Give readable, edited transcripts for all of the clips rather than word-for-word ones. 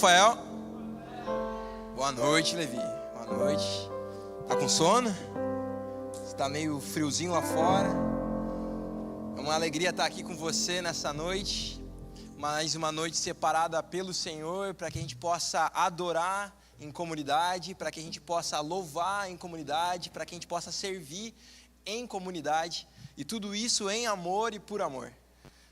Rafael. Boa noite, Levi. Boa noite. Tá com sono? Está meio friozinho lá fora. É uma alegria estar aqui com você nessa noite. Mais uma noite separada pelo Senhor, para que a gente possa adorar em comunidade, para que a gente possa louvar em comunidade, para que a gente possa servir em comunidade. E tudo isso em amor e por amor.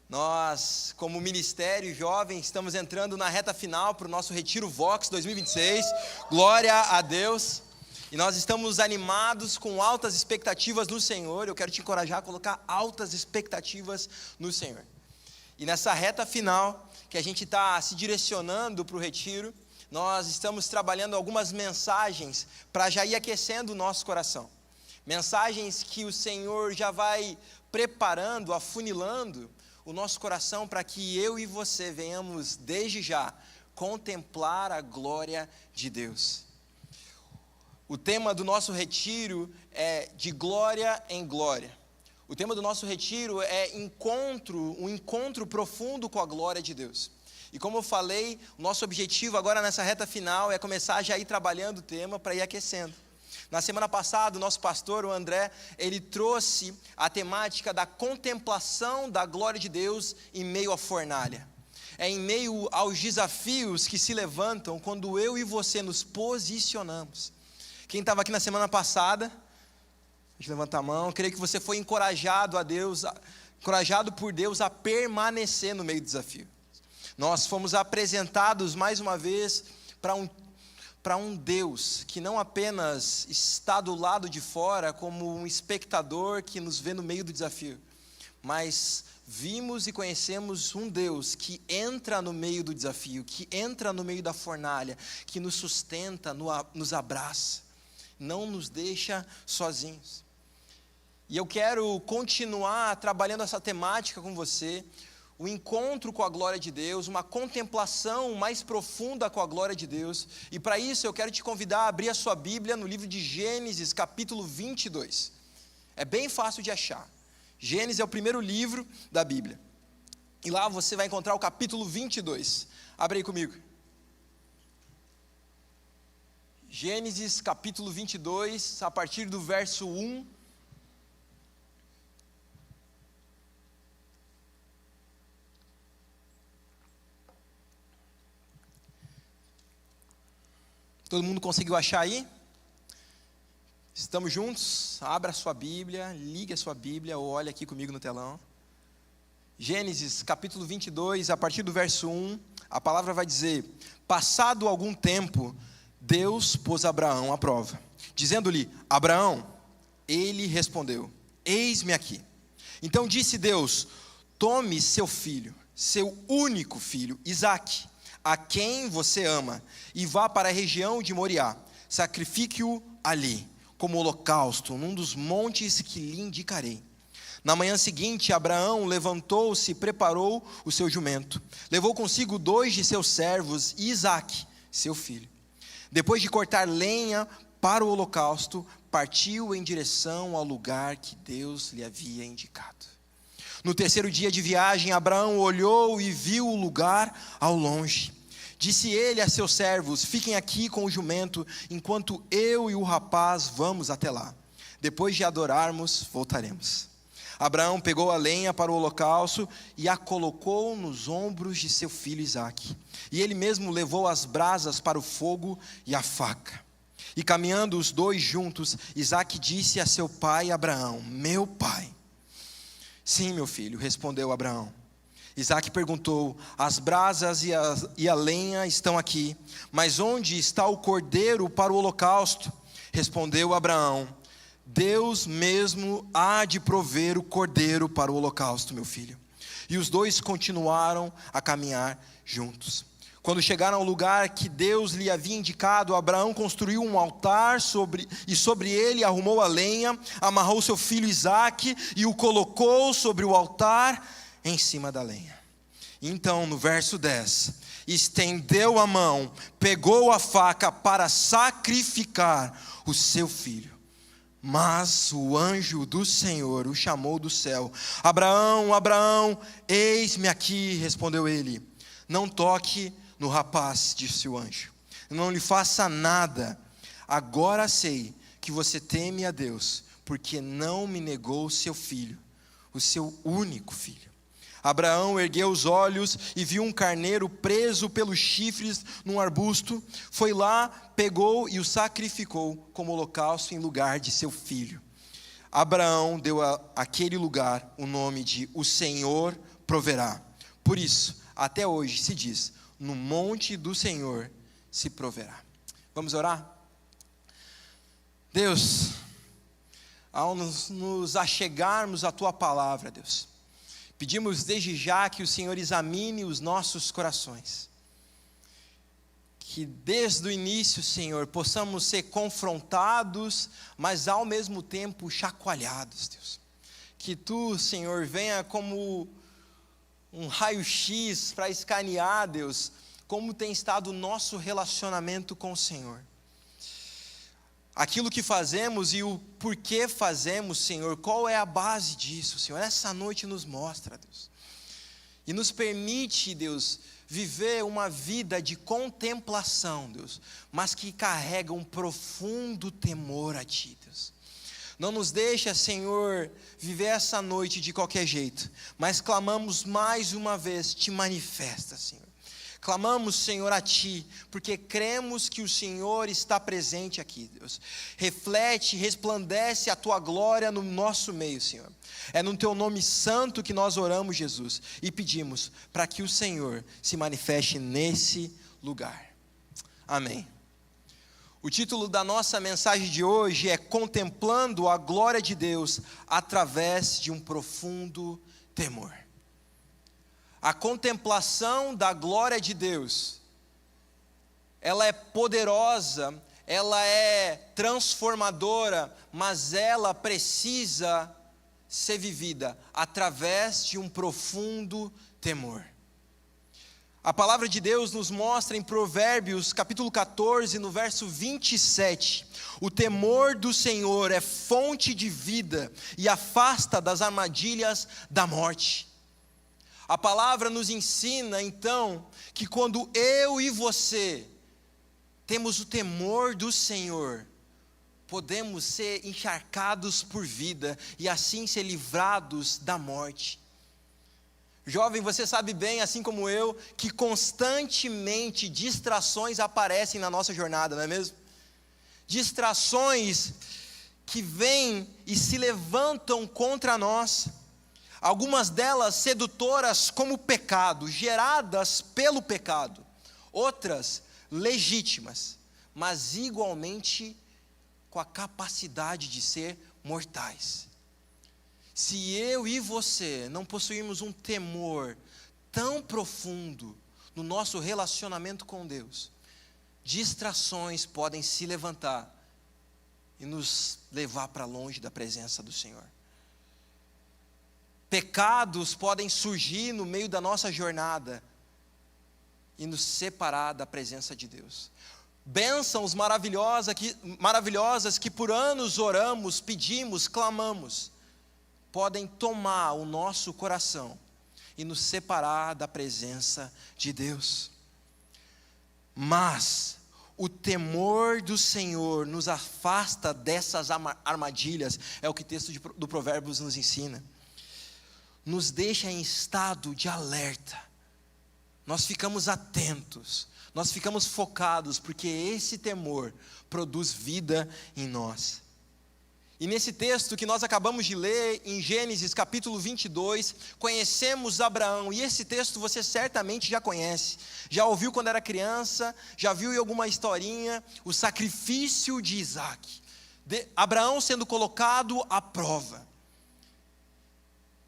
Nós, como Ministério Jovem, estamos entrando na reta final para o nosso Retiro Vox 2026. Glória a Deus. E nós estamos animados com altas expectativas no Senhor. Eu quero te encorajar a colocar altas expectativas no Senhor. E nessa reta final, que a gente está se direcionando para o Retiro, nós estamos trabalhando algumas mensagens para já ir aquecendo o nosso coração. Mensagens que o Senhor já vai preparando, afunilando o nosso coração para que eu e você venhamos desde já contemplar a glória de Deus. O tema do nosso retiro é de glória em glória. O tema do nosso retiro é um encontro profundo com a glória de Deus. E como eu falei, o nosso objetivo agora nessa reta final é começar a já ir trabalhando o tema para ir aquecendo. Na semana passada, o nosso pastor, o André, ele trouxe a temática da contemplação da glória de Deus em meio à fornalha. É em meio aos desafios que se levantam quando eu e você nos posicionamos. Quem estava aqui na semana passada, deixa eu levantar a mão, creio que você foi encorajado por Deus a permanecer no meio do desafio. Nós fomos apresentados mais uma vez para um Deus que não apenas está do lado de fora como um espectador que nos vê no meio do desafio, mas vimos e conhecemos um Deus que entra no meio do desafio, que entra no meio da fornalha, que nos sustenta, nos abraça, não nos deixa sozinhos. E eu quero continuar trabalhando essa temática com você, o encontro com a glória de Deus, uma contemplação mais profunda com a glória de Deus. E para isso eu quero te convidar a abrir a sua Bíblia no livro de Gênesis, capítulo 22. É bem fácil de achar. Gênesis é o primeiro livro da Bíblia. E lá você vai encontrar o capítulo 22. Abre aí comigo. Gênesis, capítulo 22, a partir do verso 1. Todo mundo conseguiu achar aí? Estamos juntos? Abra a sua Bíblia, ligue a sua Bíblia ou olhe aqui comigo no telão. Gênesis capítulo 22, a partir do verso 1, a palavra vai dizer: passado algum tempo, Deus pôs Abraão à prova, dizendo-lhe: Abraão, ele respondeu: eis-me aqui. Então disse Deus: tome seu filho, seu único filho, Isaque, a quem você ama, e vá para a região de Moriá, sacrifique-o ali, como holocausto, num dos montes que lhe indicarei. Na manhã seguinte, Abraão levantou-se e preparou o seu jumento, levou consigo 2 de seus servos e Isaque, seu filho. Depois de cortar lenha para o holocausto, partiu em direção ao lugar que Deus lhe havia indicado. No terceiro dia de viagem, Abraão olhou e viu o lugar ao longe. Disse ele a seus servos: fiquem aqui com o jumento, enquanto eu e o rapaz vamos até lá. Depois de adorarmos, voltaremos. Abraão pegou a lenha para o holocausto e a colocou nos ombros de seu filho Isaque. E ele mesmo levou as brasas para o fogo e a faca. E caminhando os dois juntos, Isaque disse a seu pai Abraão: meu pai. Sim, meu filho, respondeu Abraão. Isaque perguntou: as brasas e a lenha estão aqui, mas onde está o cordeiro para o holocausto? Respondeu Abraão: Deus mesmo há de prover o cordeiro para o holocausto, meu filho. E os dois continuaram a caminhar juntos. Quando chegaram ao lugar que Deus lhe havia indicado, Abraão construiu um altar e sobre ele arrumou a lenha, amarrou seu filho Isaque e o colocou sobre o altar em cima da lenha. Então, no verso 10, estendeu a mão, pegou a faca para sacrificar o seu filho. Mas o anjo do Senhor o chamou do céu: Abraão, Abraão, eis-me aqui, respondeu ele. Não toque no rapaz, disse o anjo. Não lhe faça nada. Agora sei que você teme a Deus, porque não me negou o seu filho, o seu único filho. Abraão ergueu os olhos e viu um carneiro preso pelos chifres num arbusto. Foi lá, pegou e o sacrificou como holocausto em lugar de seu filho. Abraão deu àquele lugar o nome de O Senhor Proverá. Por isso, até hoje se diz: no monte do Senhor se proverá. Vamos orar? Deus, ao nos achegarmos à Tua palavra, Deus, pedimos desde já que o Senhor examine os nossos corações. Que desde o início, Senhor, possamos ser confrontados, mas ao mesmo tempo chacoalhados, Deus. Que Tu, Senhor, venha como um raio-x para escanear, Deus, como tem estado o nosso relacionamento com o Senhor. Aquilo que fazemos e o porquê fazemos, Senhor, qual é a base disso, Senhor? Essa noite nos mostra, Deus. E nos permite, Deus, viver uma vida de contemplação, Deus, mas que carrega um profundo temor a Ti, Deus. Não nos deixa, Senhor, viver essa noite de qualquer jeito, mas clamamos mais uma vez: Te manifesta, Senhor. Clamamos, Senhor, a Ti, porque cremos que o Senhor está presente aqui, Deus. Reflete, resplandece a Tua glória no nosso meio, Senhor. É no Teu nome santo que nós oramos, Jesus, e pedimos para que o Senhor se manifeste nesse lugar. Amém. O título da nossa mensagem de hoje é Contemplando a Glória de Deus através de um profundo temor. A contemplação da glória de Deus, ela é poderosa, ela é transformadora, mas ela precisa ser vivida através de um profundo temor. A palavra de Deus nos mostra em Provérbios capítulo 14, no verso 27, o temor do Senhor é fonte de vida e afasta das armadilhas da morte. A palavra nos ensina, então, que quando eu e você temos o temor do Senhor, podemos ser encharcados por vida e assim ser livrados da morte. Jovem, você sabe bem, assim como eu, que constantemente distrações aparecem na nossa jornada, não é mesmo? Distrações que vêm e se levantam contra nós. Algumas delas sedutoras como pecado, geradas pelo pecado. Outras legítimas, mas igualmente com a capacidade de ser mortais. Se eu e você não possuirmos um temor tão profundo no nosso relacionamento com Deus, distrações podem se levantar e nos levar para longe da presença do Senhor. Pecados podem surgir no meio da nossa jornada e nos separar da presença de Deus. Bênçãos maravilhosas que por anos oramos, pedimos, clamamos, podem tomar o nosso coração e nos separar da presença de Deus. Mas o temor do Senhor nos afasta dessas armadilhas, é o que o texto do Provérbios nos ensina. Nos deixa em estado de alerta, nós ficamos atentos, nós ficamos focados, porque esse temor produz vida em nós. E nesse texto que nós acabamos de ler, em Gênesis capítulo 22, conhecemos Abraão, e esse texto você certamente já conhece, já ouviu quando era criança, já viu em alguma historinha, o sacrifício de Isaac, Abraão sendo colocado à prova.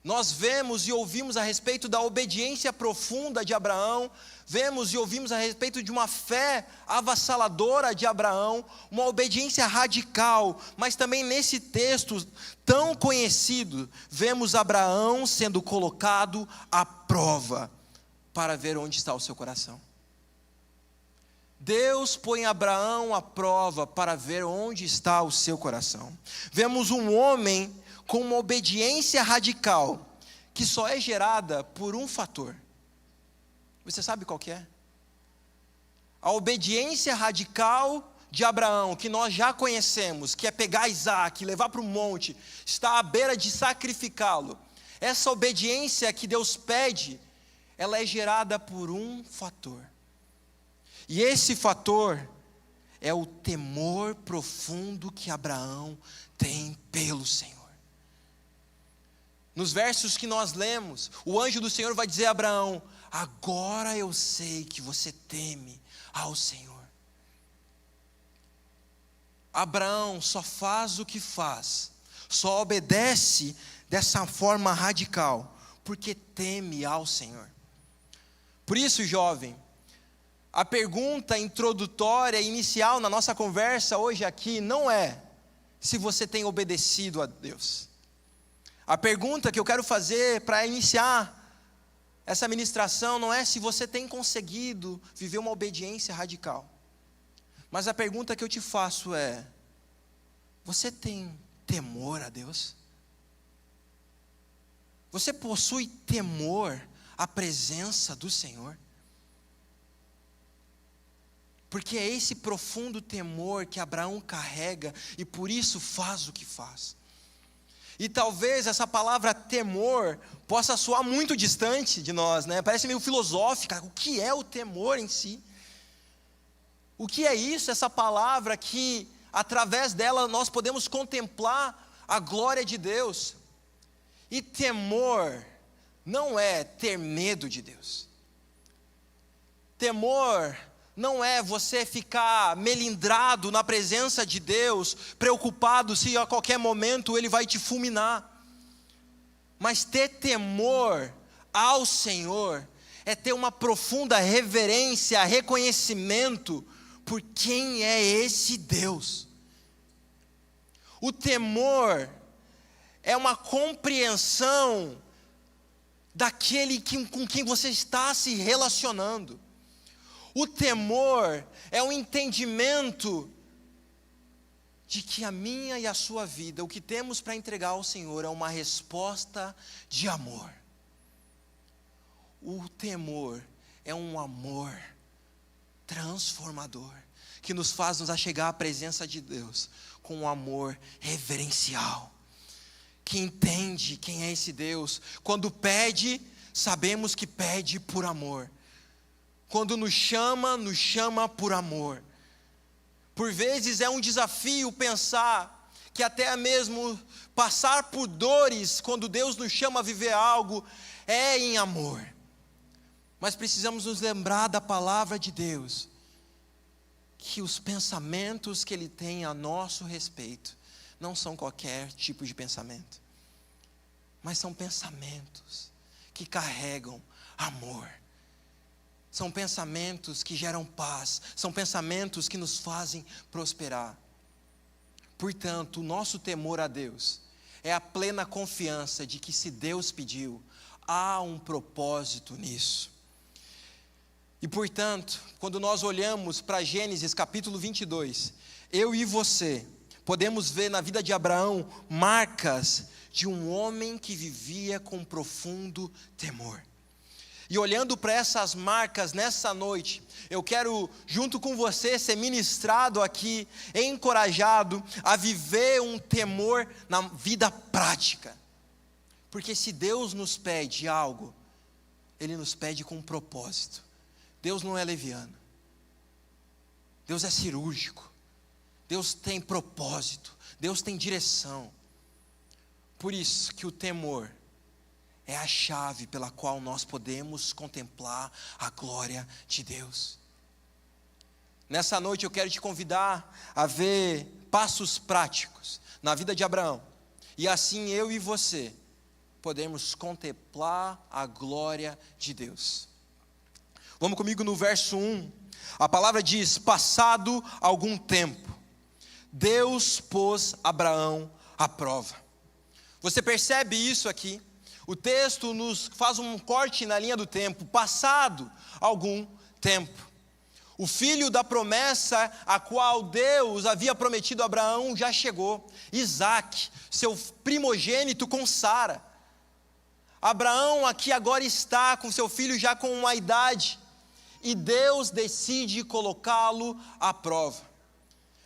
Nós vemos e ouvimos a respeito da obediência profunda de Abraão, vemos e ouvimos a respeito de uma fé avassaladora de Abraão, uma obediência radical, mas também nesse texto tão conhecido, vemos Abraão sendo colocado à prova, para ver onde está o seu coração. Deus põe Abraão à prova para ver onde está o seu coração. Vemos um homem com uma obediência radical, que só é gerada por um fator. Você sabe qual que é? A obediência radical de Abraão, que nós já conhecemos, que é pegar Isaac, levar para o monte, está à beira de sacrificá-lo. Essa obediência que Deus pede, ela é gerada por um fator. E esse fator é o temor profundo que Abraão tem pelo Senhor. Nos versos que nós lemos, o anjo do Senhor vai dizer a Abraão: agora eu sei que você teme ao Senhor. Abraão só faz o que faz, só obedece dessa forma radical, porque teme ao Senhor. Por isso, jovem, a pergunta introdutória, inicial na nossa conversa hoje aqui, não é se você tem obedecido a Deus. A pergunta que eu quero fazer para iniciar essa ministração não é se você tem conseguido viver uma obediência radical. Mas a pergunta que eu te faço é: você tem temor a Deus? Você possui temor à presença do Senhor? Porque é esse profundo temor que Abraão carrega e por isso faz o que faz. E talvez essa palavra temor possa soar muito distante de nós, né? Parece meio filosófica. O que é o temor em si? O que é isso, essa palavra que através dela nós podemos contemplar a glória de Deus? E temor não é ter medo de Deus. Temor não é você ficar melindrado na presença de Deus, preocupado se a qualquer momento Ele vai te fulminar. Mas ter temor ao Senhor é ter uma profunda reverência, reconhecimento por quem é esse Deus. O temor é uma compreensão daquele com quem você está se relacionando. O temor é um entendimento de que a minha e a sua vida, o que temos para entregar ao Senhor é uma resposta de amor. O temor é um amor transformador, que nos faz nos achegar à presença de Deus com um amor reverencial, que entende quem é esse Deus. Quando pede, sabemos que pede por amor. Quando nos chama por amor. Por vezes é um desafio pensar que até mesmo passar por dores, quando Deus nos chama a viver algo, é em amor. Mas precisamos nos lembrar da palavra de Deus, que os pensamentos que Ele tem a nosso respeito não são qualquer tipo de pensamento, mas são pensamentos que carregam amor. São pensamentos que geram paz, são pensamentos que nos fazem prosperar. Portanto, o nosso temor a Deus é a plena confiança de que se Deus pediu, há um propósito nisso. E portanto, quando nós olhamos para Gênesis capítulo 22, eu e você podemos ver na vida de Abraão marcas de um homem que vivia com profundo temor. E olhando para essas marcas nessa noite, eu quero junto com você ser ministrado aqui, encorajado a viver um temor na vida prática. Porque se Deus nos pede algo, Ele nos pede com um propósito. Deus não é leviano. Deus é cirúrgico. Deus tem propósito. Deus tem direção. Por isso que o temor é a chave pela qual nós podemos contemplar a glória de Deus. Nessa noite eu quero te convidar a ver passos práticos na vida de Abraão. E assim eu e você podemos contemplar a glória de Deus. Vamos comigo no verso 1. A palavra diz: passado algum tempo, Deus pôs Abraão à prova. Você percebe isso aqui? O texto nos faz um corte na linha do tempo. Passado algum tempo, o filho da promessa a qual Deus havia prometido a Abraão já chegou. Isaac, seu primogênito com Sara. Abraão aqui agora está com seu filho já com uma idade. e Deus decide colocá-lo à prova.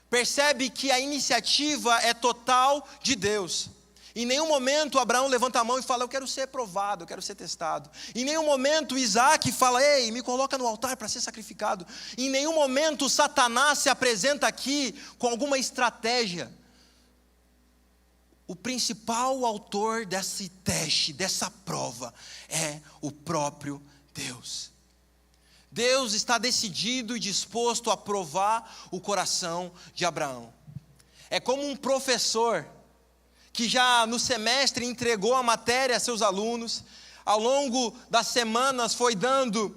Percebe que a iniciativa é total de Deus. Em nenhum momento Abraão levanta a mão e fala: eu quero ser provado, eu quero ser testado. Em nenhum momento Isaac fala: ei, me coloca no altar para ser sacrificado. Em nenhum momento Satanás se apresenta aqui com alguma estratégia. O principal autor desse teste, dessa prova, é o próprio Deus. Deus está decidido e disposto a provar o coração de Abraão. É como um professor que já no semestre entregou a matéria a seus alunos, ao longo das semanas foi dando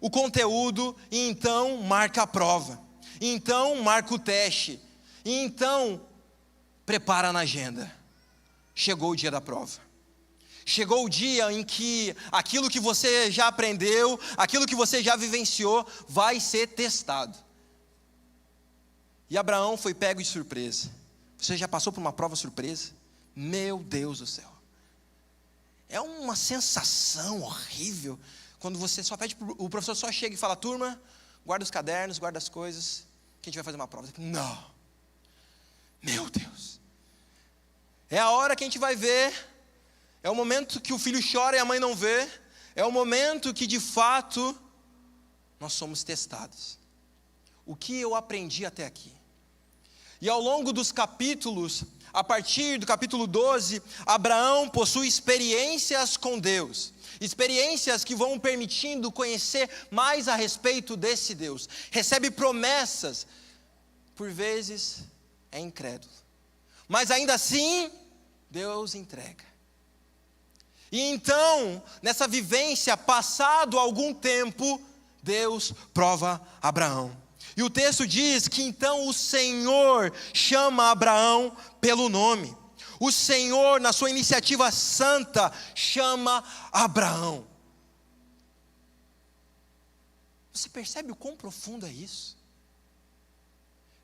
o conteúdo, e então marca a prova, e então marca o teste, e então prepara na agenda. Chegou o dia da prova. Chegou o dia em que aquilo que você já aprendeu, aquilo que você já vivenciou, vai ser testado. E Abraão foi pego de surpresa. Você já passou por uma prova surpresa? Meu Deus do céu. É uma sensação horrível quando você só pede, o professor só chega e fala: turma, guarda os cadernos, guarda as coisas, que a gente vai fazer uma prova. Não. Meu Deus. É a hora que a gente vai ver, é o momento que o filho chora e a mãe não vê, é o momento que de fato nós somos testados. O que eu aprendi até aqui? E ao longo dos capítulos, a partir do capítulo 12, Abraão possui experiências com Deus. Experiências que vão permitindo conhecer mais a respeito desse Deus. Recebe promessas, por vezes é incrédulo. Mas ainda assim, Deus entrega. E então, nessa vivência, passado algum tempo, Deus prova Abraão. E o texto diz que então o Senhor chama Abraão pelo nome. O Senhor, na sua iniciativa santa, chama Abraão. Você percebe o quão profundo é isso?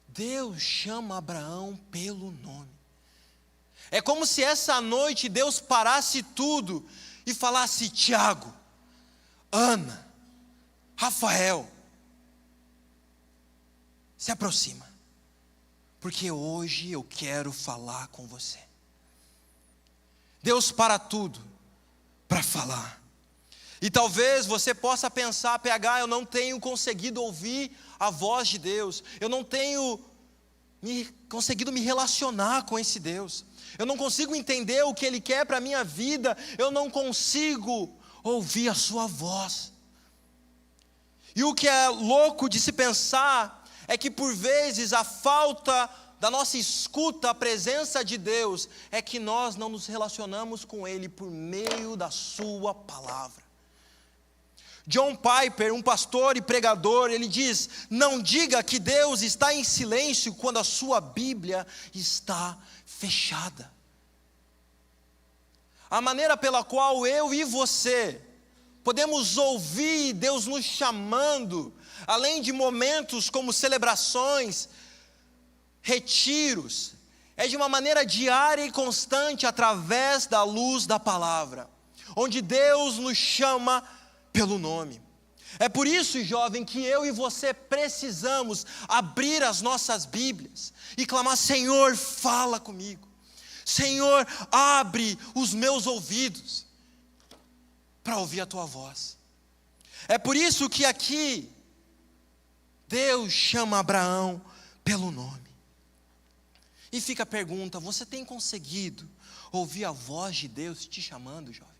Deus chama Abraão pelo nome. É como se essa noite Deus parasse tudo e falasse: Tiago, Ana, Rafael, se aproxima, porque hoje eu quero falar com você. Deus para tudo para falar. E talvez você possa pensar: PH, eu não tenho conseguido ouvir a voz de Deus, eu não tenho conseguido me relacionar com esse Deus, eu não consigo entender o que Ele quer para a minha vida, eu não consigo ouvir a sua voz. E o que é louco de se pensar é que por vezes a falta da nossa escuta à presença de Deus é que nós não nos relacionamos com Ele por meio da sua palavra. John Piper, um pastor e pregador, ele diz: não diga que Deus está em silêncio quando a sua Bíblia está fechada. A maneira pela qual eu e você podemos ouvir Deus nos chamando, além de momentos como celebrações, retiros, é de uma maneira diária e constante através da luz da palavra, onde Deus nos chama pelo nome. É por isso, jovem, que eu e você precisamos abrir as nossas Bíblias e clamar: Senhor, fala comigo. Senhor, abre os meus ouvidos para ouvir a tua voz. É por isso que aqui Deus chama Abraão pelo nome. E fica a pergunta: você tem conseguido ouvir a voz de Deus te chamando, jovem?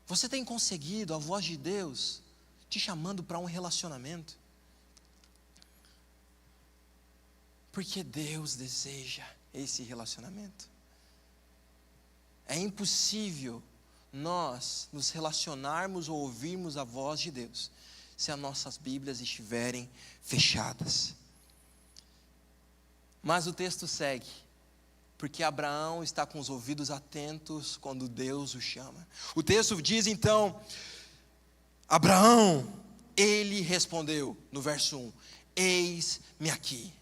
Você tem conseguido a voz de Deus te chamando para um relacionamento? Porque Deus deseja esse relacionamento. É impossível nós nos relacionarmos ou ouvirmos a voz de Deus se as nossas Bíblias estiverem fechadas. Mas o texto segue: porque Abraão está com os ouvidos atentos quando Deus o chama. O texto diz então: Abraão, ele respondeu, no verso 1, eis-me aqui.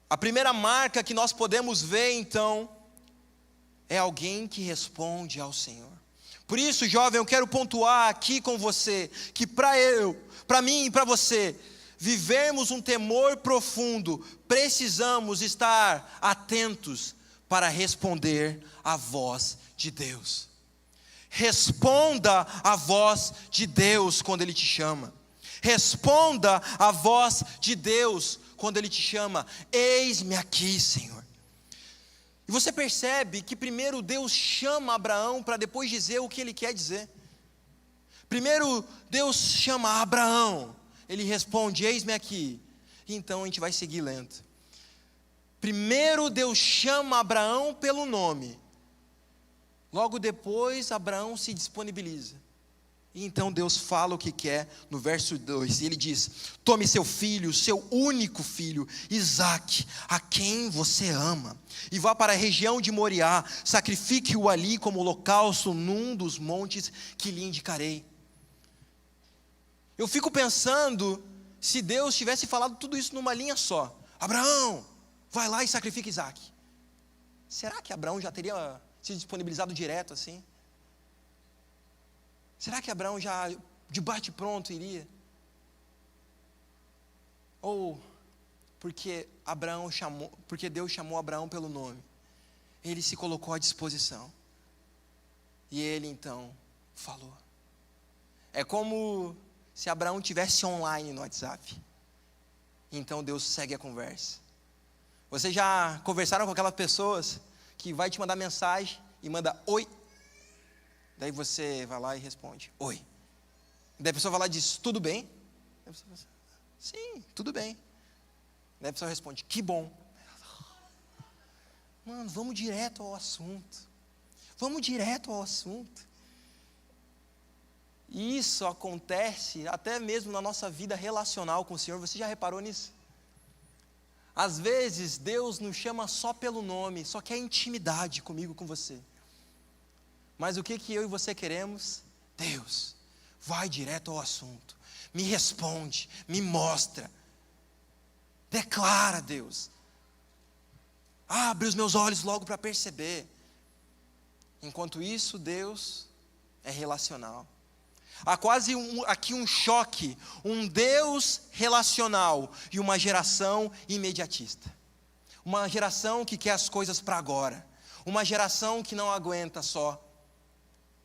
A primeira marca que nós podemos ver então é alguém que responde ao Senhor. Por isso, jovem, eu quero pontuar aqui com você que para mim e para você, vivermos um temor profundo, precisamos estar atentos para responder à voz de Deus. Responda à voz de Deus quando Ele te chama. Responda à voz de Deus quando Ele te chama. Eis-me aqui, Senhor. E você percebe que primeiro Deus chama Abraão para depois dizer o que Ele quer dizer. Primeiro Deus chama Abraão. Ele responde, eis-me aqui. E então a gente vai seguir lendo. Primeiro Deus chama Abraão pelo nome. Logo depois Abraão se disponibiliza. E então Deus fala o que quer no verso 2. E Ele diz, tome seu filho, seu único filho, Isaque, a quem você ama. E vá para a região de Moriá, sacrifique-o ali como holocausto num dos montes que lhe indicarei. Eu fico pensando se Deus tivesse falado tudo isso numa linha só. Abraão, vai lá e sacrifica Isaque. Será que Abraão já teria se disponibilizado direto assim? Será que Abraão já de bate pronto iria? Ou porque Deus chamou Abraão pelo nome, ele se colocou à disposição. E ele então falou. É como se Abraão tivesse online no WhatsApp. Então Deus segue a conversa. Vocês já conversaram com aquelas pessoas que vai te mandar mensagem e manda oi? Daí você vai lá e responde, oi. Daí a pessoa vai lá e diz, tudo bem? Daí a pessoa fala, sim, tudo bem. Daí a pessoa responde, que bom. Mano, vamos direto ao assunto. Vamos direto ao assunto. E isso acontece até mesmo na nossa vida relacional com o Senhor. Você já reparou nisso? Às vezes Deus nos chama só pelo nome, só quer intimidade comigo, com você. Mas o que eu e você queremos? Deus, vai direto ao assunto. Me responde, me mostra. Declara, Deus. Abre os meus olhos logo para perceber. Enquanto isso, Deus é relacional. Há quase aqui um choque, um Deus relacional e uma geração imediatista. Uma geração que quer as coisas para agora. Uma geração que não aguenta só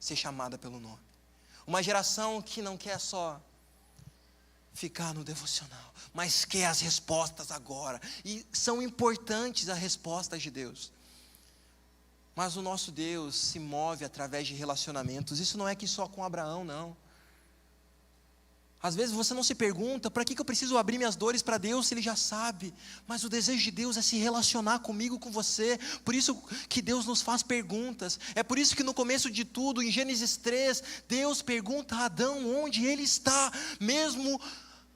ser chamada pelo nome. Uma geração que não quer só ficar no devocional, mas quer as respostas agora. E são importantes as respostas de Deus. Mas o nosso Deus se move através de relacionamentos. Isso não é que só com Abraão, não. Às vezes você não se pergunta, para que eu preciso abrir minhas dores para Deus se Ele já sabe? Mas o desejo de Deus é se relacionar comigo, com você. Por isso que Deus nos faz perguntas. É por isso que no começo de tudo, em Gênesis 3, Deus pergunta a Adão onde ele está. Mesmo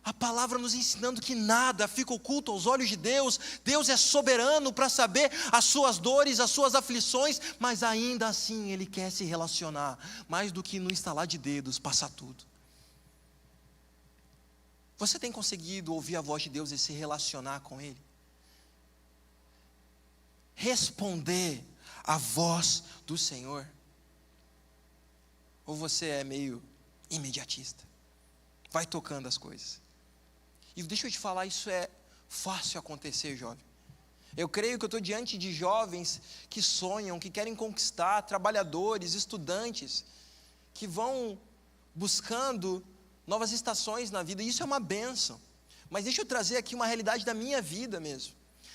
a palavra nos ensinando que nada fica oculto aos olhos de Deus. Deus é soberano para saber as suas dores, as suas aflições. Mas ainda assim Ele quer se relacionar. Mais do que no estalar de dedos, passar tudo. Você tem conseguido ouvir a voz de Deus e se relacionar com Ele? Responder à voz do Senhor? Ou você é meio imediatista? Vai tocando as coisas. E deixa eu te falar, isso é fácil acontecer, jovem. Eu creio que eu estou diante de jovens que sonham, que querem conquistar, trabalhadores, estudantes, que vão buscando novas estações na vida, e isso é uma bênção. Mas deixa eu trazer aqui uma realidade da minha vida mesmo.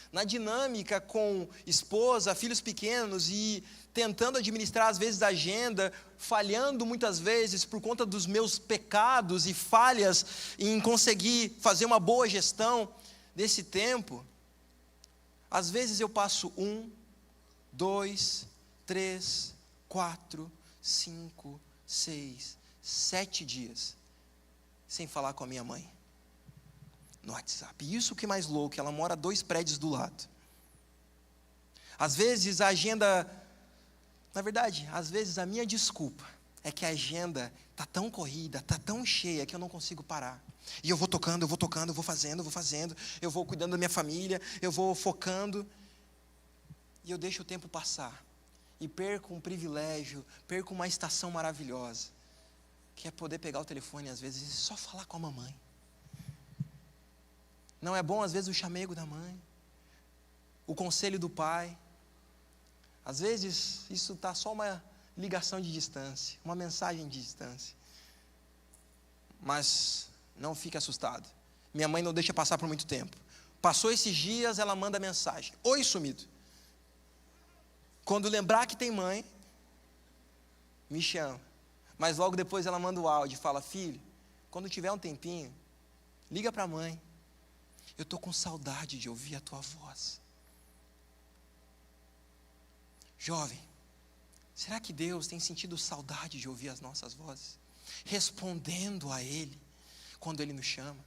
Na dinâmica com esposa, filhos pequenos e tentando administrar às vezes a agenda, falhando muitas vezes por conta dos meus pecados e falhas em conseguir fazer uma boa gestão desse tempo. Às vezes eu passo 1, 2, 3, 4, 5, 6, 7 dias sem falar com a minha mãe no WhatsApp. E isso que é mais louco, ela mora 2 prédios do lado. Às vezes a agenda, na verdade, às vezes a minha desculpa é que a agenda está tão corrida, está tão cheia que eu não consigo parar. E eu vou tocando, eu vou fazendo, eu vou cuidando da minha família, eu vou focando, e eu deixo o tempo passar. e perco um privilégio, perco uma estação maravilhosa, que é poder pegar o telefone às vezes e só falar com a mamãe. Não é bom às vezes o chamego da mãe, o conselho do pai. Às vezes isso está só uma ligação de distância, uma mensagem de distância. Mas não fique assustado. Minha mãe não deixa passar por muito tempo. Passou esses dias, ela manda mensagem: oi, sumido. Quando lembrar que tem mãe, me chama. Mas logo depois ela manda o áudio e fala: filho, quando tiver um tempinho, liga para a mãe. Eu estou com saudade de ouvir a tua voz. Jovem, será que Deus tem sentido saudade de ouvir as nossas vozes? Respondendo a Ele, quando Ele nos chama.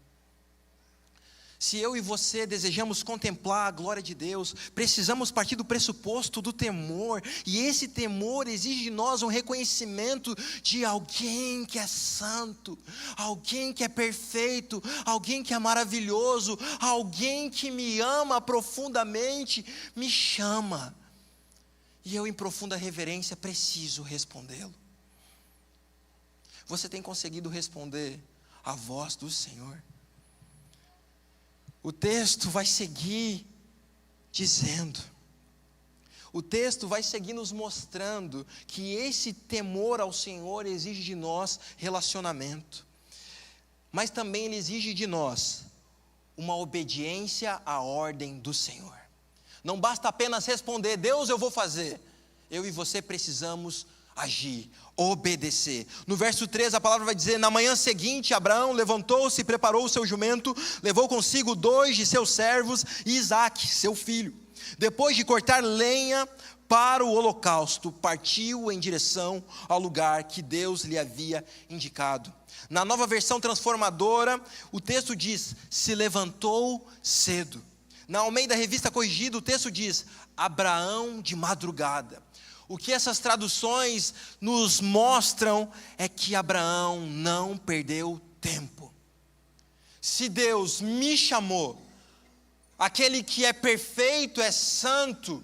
Se eu e você desejamos contemplar a glória de Deus, precisamos partir do pressuposto do temor, e esse temor exige de nós um reconhecimento de alguém que é santo, alguém que é perfeito, alguém que é maravilhoso, alguém que me ama profundamente, me chama, e eu em profunda reverência preciso respondê-lo. Você tem conseguido responder à voz do Senhor? O texto vai seguir dizendo, o texto vai seguir nos mostrando que esse temor ao Senhor exige de nós relacionamento, mas também ele exige de nós uma obediência à ordem do Senhor. Não basta apenas responder: Deus, eu vou fazer. Eu e você precisamos agir, obedecer. No verso 3 a palavra vai dizer: na manhã seguinte Abraão levantou-se, preparou o seu jumento, levou consigo 2 de seus servos e Isaque, seu filho. Depois de cortar lenha para o holocausto, partiu em direção ao lugar que Deus lhe havia indicado. Na Nova Versão Transformadora, o texto diz: se levantou cedo. Na Almeida Revista Corrigida, o texto diz: Abraão de madrugada. O que essas traduções nos mostram é que Abraão não perdeu tempo. Se Deus me chamou, aquele que é perfeito, é santo,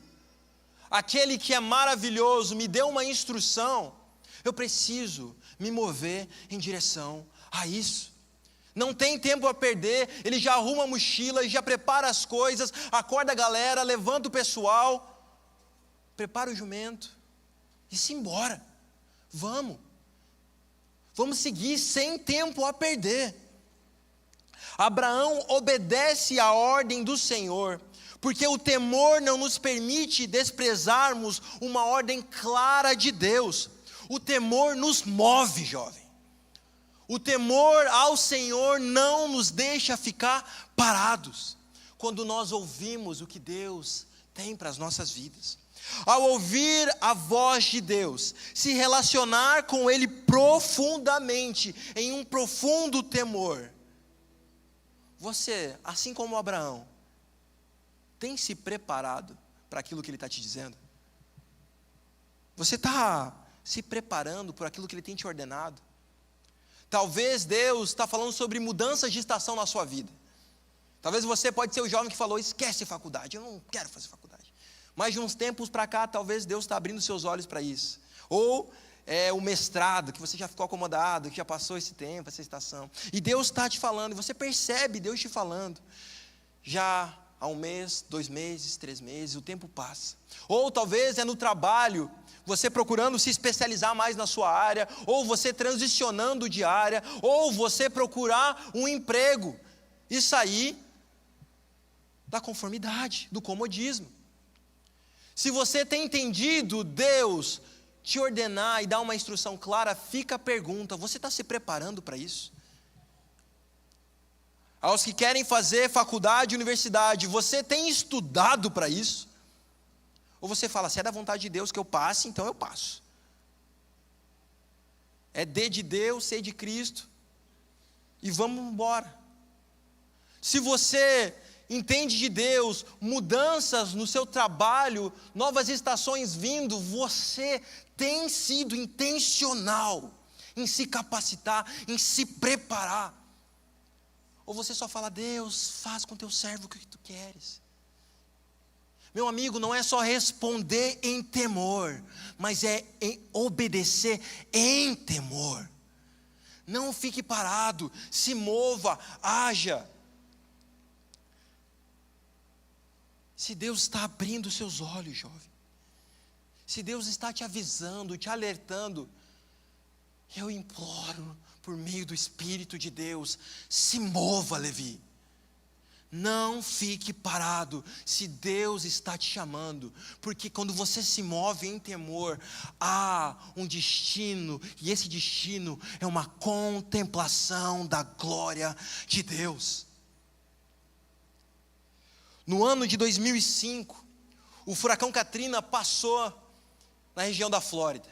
aquele que é maravilhoso, me deu uma instrução, eu preciso me mover em direção a isso. Não tem tempo a perder. Ele já arruma a mochila, já prepara as coisas, acorda a galera, levanta o pessoal, prepara o jumento e se embora. Vamos seguir sem tempo a perder. Abraão obedece à ordem do Senhor, porque o temor não nos permite desprezarmos uma ordem clara de Deus. O temor nos move, jovem. O temor ao Senhor não nos deixa ficar parados, quando nós ouvimos o que Deus tem para as nossas vidas. Ao ouvir a voz de Deus, se relacionar com Ele profundamente, em um profundo temor, você, assim como Abraão, tem se preparado para aquilo que Ele está te dizendo? Você está se preparando por aquilo que Ele tem te ordenado? Talvez Deus está falando sobre mudanças de estação na sua vida. Talvez você pode ser o jovem que falou: esquece faculdade, eu não quero fazer faculdade. Mas de uns tempos para cá, talvez Deus está abrindo seus olhos para isso. Ou o mestrado, que você já ficou acomodado, que já passou esse tempo, essa estação. E Deus está te falando, e você percebe Deus te falando. Já há 1 mês, 2 meses, 3 meses, o tempo passa. Ou talvez é no trabalho, você procurando se especializar mais na sua área, ou você transicionando de área, ou você procurar um emprego e sair da conformidade, do comodismo. Se você tem entendido Deus te ordenar e dar uma instrução clara, fica a pergunta: você está se preparando para isso? Aos que querem fazer faculdade e universidade, você tem estudado para isso? Ou você fala: se é da vontade de Deus que eu passe, então eu passo. É D de Deus, C de Cristo, e vamos embora. Se você entende de Deus, mudanças no seu trabalho, novas estações vindo, você tem sido intencional em se capacitar, em se preparar? Ou você só fala: Deus, faz com teu servo o que tu queres? Meu amigo, não é só responder em temor, mas é obedecer em temor. Não fique parado, se mova, haja. Se Deus está abrindo os seus olhos, jovem, se Deus está te avisando, te alertando, eu imploro, por meio do Espírito de Deus, se mova, Levi. Não fique parado, se Deus está te chamando, porque quando você se move em temor, há um destino, e esse destino é uma contemplação da glória de Deus. No ano de 2005, o furacão Katrina passou na região da Flórida,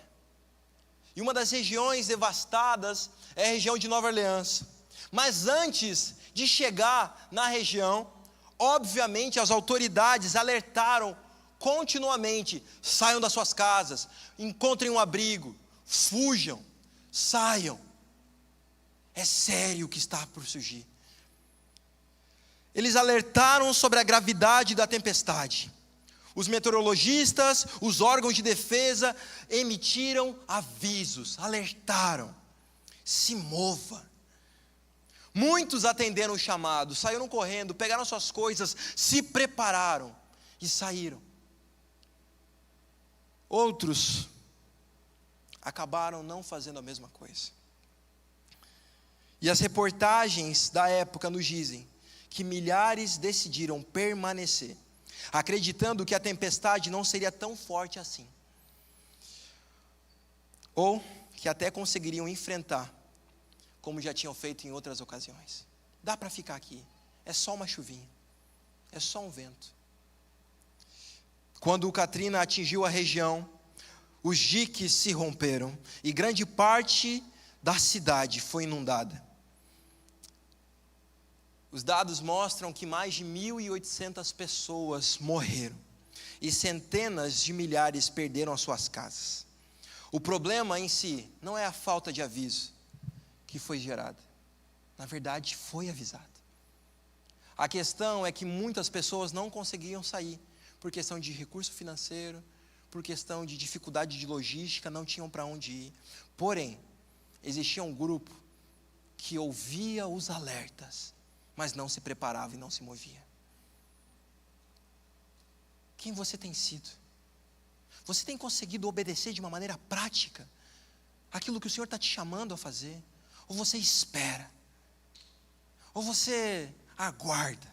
e uma das regiões devastadas é a região de Nova Orleans. Mas antes de chegar na região, obviamente as autoridades alertaram continuamente: saiam das suas casas, encontrem um abrigo, fujam, saiam. É sério o que está por surgir. Eles alertaram sobre a gravidade da tempestade. Os meteorologistas, os órgãos de defesa emitiram avisos, alertaram: se mova. Muitos atenderam o chamado, saíram correndo, pegaram suas coisas, se prepararam e saíram. Outros acabaram não fazendo a mesma coisa. E as reportagens da época nos dizem que milhares decidiram permanecer, acreditando que a tempestade não seria tão forte assim, ou que até conseguiriam enfrentar, como já tinham feito em outras ocasiões. Dá para ficar aqui, é só uma chuvinha, é só um vento. Quando o Katrina atingiu a região, os diques se romperam e grande parte da cidade foi inundada. Os dados mostram que mais de 1.800 pessoas morreram e centenas de milhares perderam as suas casas. O problema em si não é a falta de aviso que foi gerada. Na verdade, foi avisado. A questão é que muitas pessoas não conseguiam sair por questão de recurso financeiro, por questão de dificuldade de logística, não tinham para onde ir. Porém, existia um grupo que ouvia os alertas, mas não se preparava e não se movia. Quem você tem sido? Você tem conseguido obedecer de uma maneira prática aquilo que o Senhor está te chamando a fazer? Ou você espera? Ou você aguarda?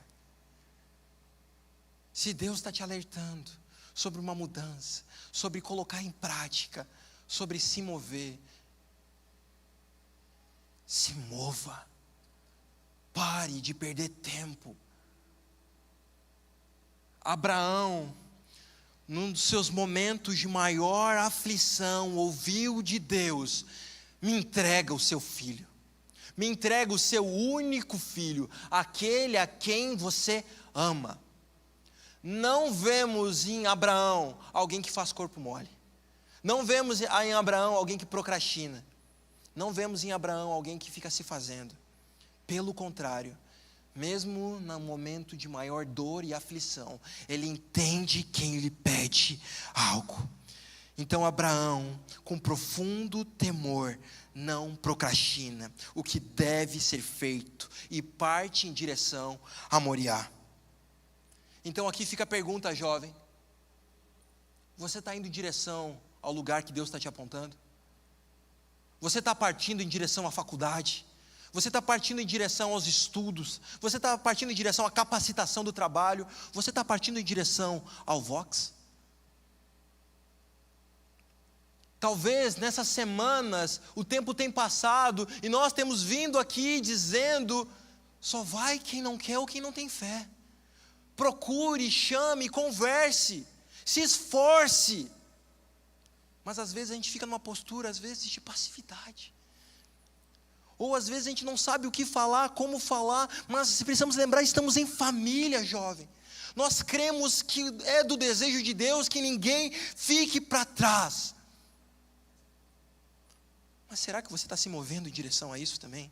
Se Deus está te alertando sobre uma mudança, sobre colocar em prática, sobre se mover, se mova. Pare de perder tempo. Abraão, num dos seus momentos de maior aflição, ouviu de Deus: me entrega o seu filho, me entrega o seu único filho, aquele a quem você ama. Não vemos em Abraão alguém que faz corpo mole, não vemos em Abraão alguém que procrastina, não vemos em Abraão alguém que fica se fazendo. Pelo contrário, mesmo no momento de maior dor e aflição, ele entende quem lhe pede algo. Então Abraão, com profundo temor, não procrastina o que deve ser feito e parte em direção a Moriá. Então aqui fica a pergunta, jovem: você está indo em direção ao lugar que Deus está te apontando? Você está partindo em direção à faculdade? Você está partindo em direção aos estudos? Você está partindo em direção à capacitação do trabalho? Você está partindo em direção ao Vox? Talvez nessas semanas o tempo tem passado e nós temos vindo aqui dizendo: só vai quem não quer ou quem não tem fé. Procure, chame, converse, se esforce. Mas às vezes a gente fica numa postura, às vezes, de passividade. Ou às vezes a gente não sabe o que falar, como falar, mas precisamos lembrar: estamos em família, jovem. Nós cremos que é do desejo de Deus que ninguém fique para trás. Mas será que você está se movendo em direção a isso também?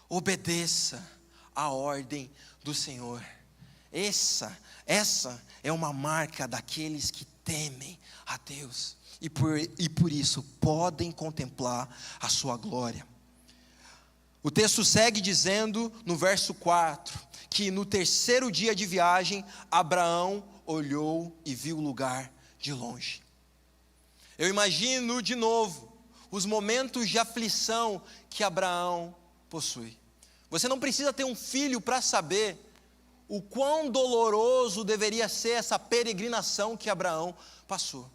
Obedeça a ordem do Senhor. Essa é uma marca daqueles que temem a Deus e por isso podem contemplar a sua glória. O texto segue dizendo no verso 4, que no terceiro dia de viagem, Abraão olhou e viu o lugar de longe. Eu imagino de novo os momentos de aflição que Abraão possui. Você não precisa ter um filho para saber o quão doloroso deveria ser essa peregrinação que Abraão passou.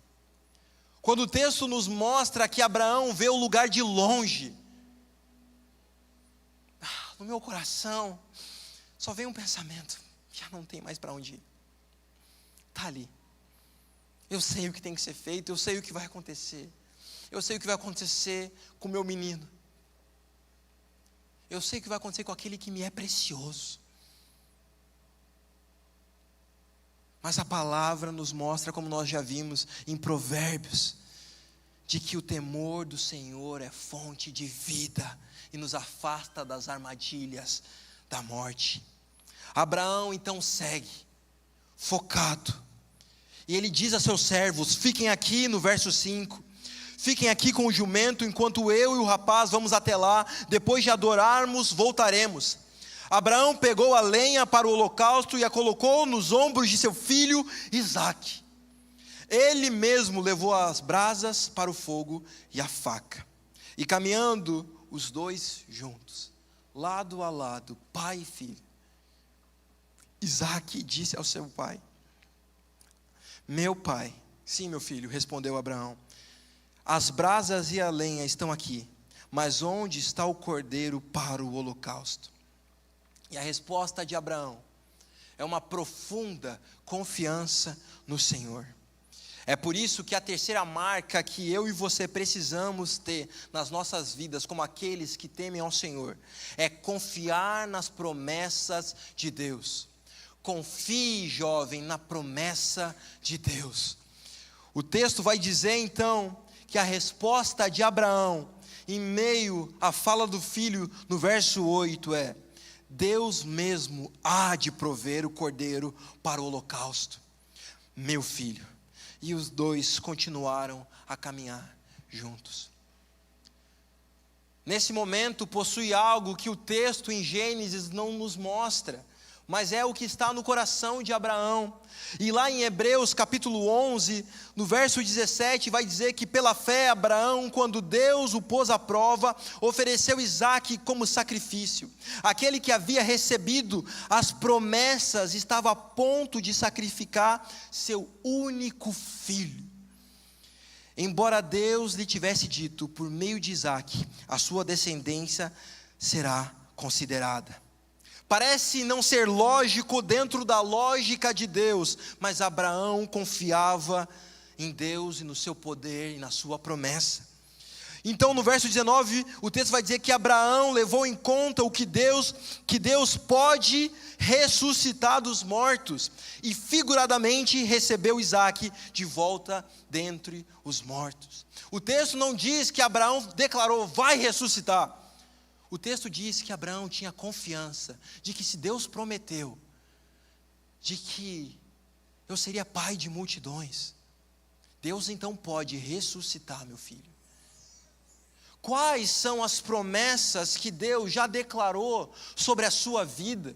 Quando o texto nos mostra que Abraão vê o lugar de longe, no meu coração só vem um pensamento: já não tem mais para onde ir. Está ali. Eu sei o que tem que ser feito, eu sei o que vai acontecer. Eu sei o que vai acontecer com o meu menino. Eu sei o que vai acontecer com aquele que me é precioso. Mas a palavra nos mostra, como nós já vimos em Provérbios, de que o temor do Senhor é fonte de vida e nos afasta das armadilhas da morte. Abraão então segue, focado, e ele diz a seus servos: fiquem aqui, no verso 5, fiquem aqui com o jumento, enquanto eu e o rapaz vamos até lá, depois de adorarmos, voltaremos. Abraão pegou a lenha para o holocausto e a colocou nos ombros de seu filho Isaque. Ele mesmo levou as brasas para o fogo e a faca. E caminhando os dois juntos, lado a lado, pai e filho, Isaque disse ao seu pai: meu pai. Sim, meu filho, respondeu Abraão, as brasas e a lenha estão aqui, mas onde está o cordeiro para o holocausto? E a resposta de Abraão é uma profunda confiança no Senhor. É por isso que a terceira marca que eu e você precisamos ter nas nossas vidas, como aqueles que temem ao Senhor, é confiar nas promessas de Deus. Confie, jovem, na promessa de Deus. O texto vai dizer então que a resposta de Abraão, em meio à fala do filho, no verso 8 é: Deus mesmo há de prover o cordeiro para o holocausto, meu filho. E os dois continuaram a caminhar juntos. Nesse momento possui algo que o texto em Gênesis não nos mostra, mas é o que está no coração de Abraão. E lá em Hebreus capítulo 11, no verso 17, vai dizer que pela fé Abraão, quando Deus o pôs à prova, ofereceu Isaque como sacrifício. Aquele que havia recebido as promessas estava a ponto de sacrificar seu único filho. Embora Deus lhe tivesse dito, por meio de Isaque, a sua descendência será considerada. Parece não ser lógico dentro da lógica de Deus, mas Abraão confiava em Deus e no seu poder e na sua promessa. Então no verso 19, o texto vai dizer que Abraão levou em conta o que Deus pode ressuscitar dos mortos, e figuradamente recebeu Isaque de volta dentre os mortos. O texto não diz que Abraão declarou: vai ressuscitar. O texto diz que Abraão tinha confiança de que se Deus prometeu, de que eu seria pai de multidões, Deus então pode ressuscitar meu filho. Quais são as promessas que Deus já declarou sobre a sua vida,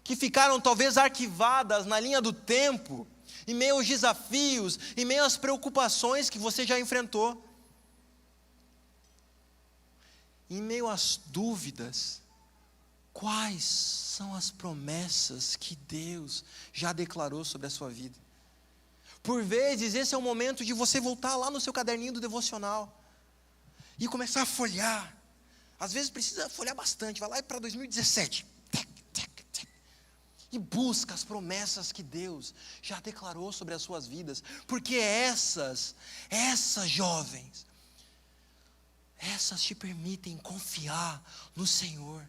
que ficaram talvez arquivadas na linha do tempo, em meio aos desafios, em meio às preocupações que você já enfrentou? Em meio às dúvidas, quais são as promessas que Deus já declarou sobre a sua vida? Por vezes esse é o momento de você voltar lá no seu caderninho do devocional e começar a folhear. Às vezes precisa folhear bastante, vai lá para 2017, e busca as promessas que Deus já declarou sobre as suas vidas, porque essas jovens, essas te permitem confiar no Senhor,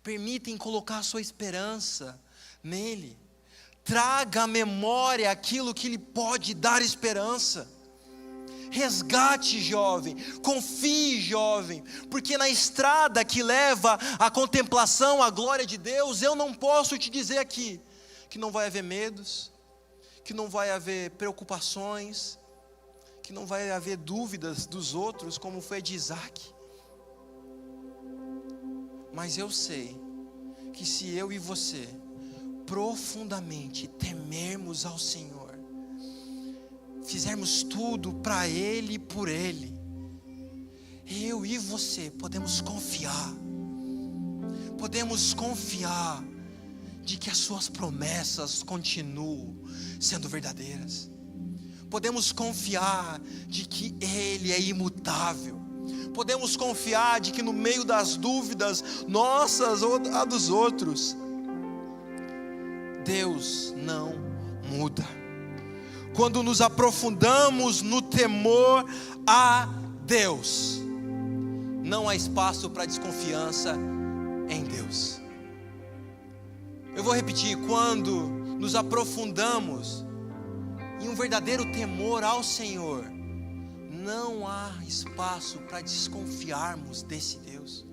permitem colocar a sua esperança nele. Traga à memória aquilo que lhe pode dar esperança. Resgate, jovem, confie, jovem, porque na estrada que leva à contemplação, à glória de Deus, eu não posso te dizer aqui que não vai haver medos, que não vai haver preocupações, que não vai haver dúvidas dos outros, como foi de Isaac. Mas eu sei que se eu e você profundamente temermos ao Senhor, fizermos tudo para Ele e por Ele, eu e você podemos confiar de que as suas promessas continuam sendo verdadeiras. Podemos confiar de que Ele é imutável. Podemos confiar de que no meio das dúvidas nossas ou a dos outros, Deus não muda. Quando nos aprofundamos no temor a Deus, não há espaço para desconfiança em Deus. Eu vou repetir: quando nos aprofundamos em um verdadeiro temor ao Senhor, não há espaço para desconfiarmos desse Deus.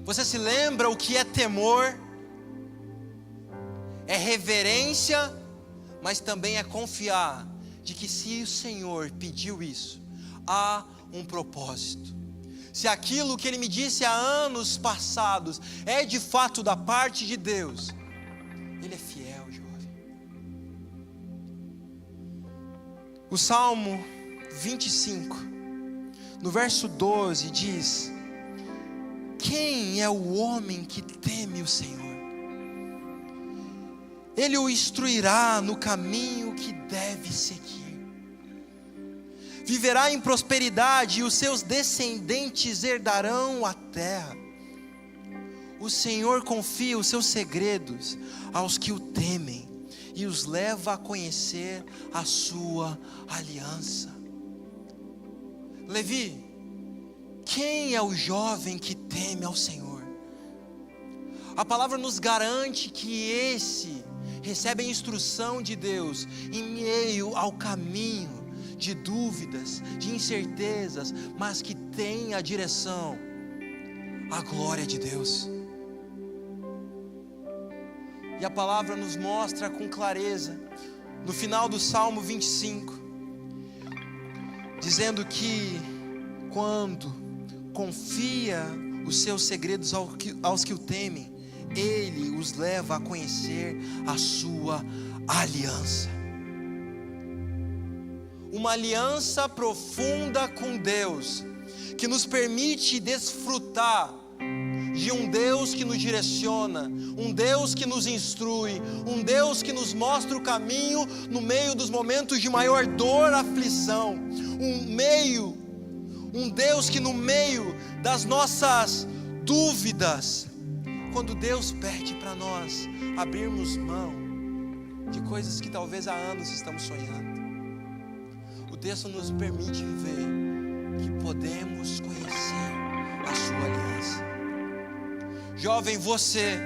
Você se lembra o que é temor? É reverência, mas também é confiar de que se o Senhor pediu isso, há um propósito. Se aquilo que Ele me disse há anos passados é de fato da parte de Deus, Ele é fiel, jovem. O Salmo 25, no verso 12 diz: quem é o homem que teme o Senhor? Ele o instruirá no caminho que deve seguir. Viverá em prosperidade e os seus descendentes herdarão a terra. O Senhor confia os seus segredos aos que o temem e os leva a conhecer a sua aliança. Levi, quem é o jovem que teme ao Senhor? A palavra nos garante que esse recebe a instrução de Deus em meio ao caminho de dúvidas, de incertezas, mas que tem a direção, a glória de Deus. E a palavra nos mostra com clareza, no final do Salmo 25, dizendo que quando confia os seus segredos aos que o temem, Ele os leva a conhecer a sua aliança. Uma aliança profunda com Deus, que nos permite desfrutar de um Deus que nos direciona, um Deus que nos instrui, um Deus que nos mostra o caminho no meio dos momentos de maior dor, aflição, um Deus que no meio das nossas dúvidas, quando Deus pede para nós abrirmos mão de coisas que talvez há anos estamos sonhando, o texto nos permite viver que podemos conhecer a sua aliança. Jovem, você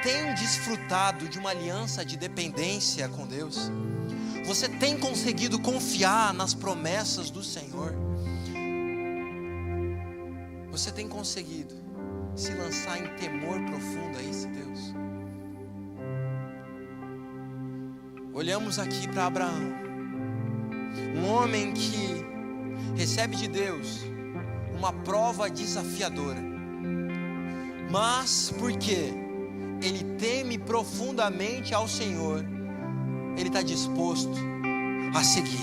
tem desfrutado de uma aliança de dependência com Deus? Você tem conseguido confiar nas promessas do Senhor? Você tem conseguido se lançar em temor profundo a esse Deus? Olhamos aqui para Abraão, um homem que recebe de Deus uma prova desafiadora, mas porque ele teme profundamente ao Senhor, ele está disposto a seguir,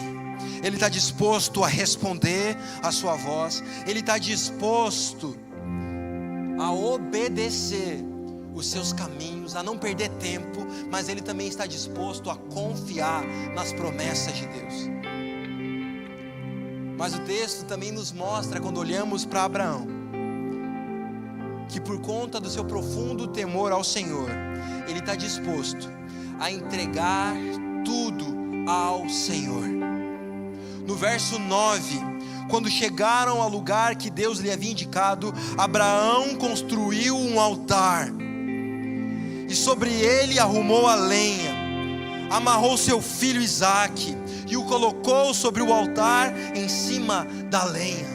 ele está disposto a responder a sua voz, ele está disposto a obedecer os seus caminhos, a não perder tempo, mas ele também está disposto a confiar nas promessas de Deus. Mas o texto também nos mostra, quando olhamos para Abraão, que por conta do seu profundo temor ao Senhor, ele está disposto a entregar tudo ao Senhor. No verso 9, quando chegaram ao lugar que Deus lhe havia indicado, Abraão construiu um altar, e sobre ele arrumou a lenha, amarrou seu filho Isaque, e o colocou sobre o altar em cima da lenha.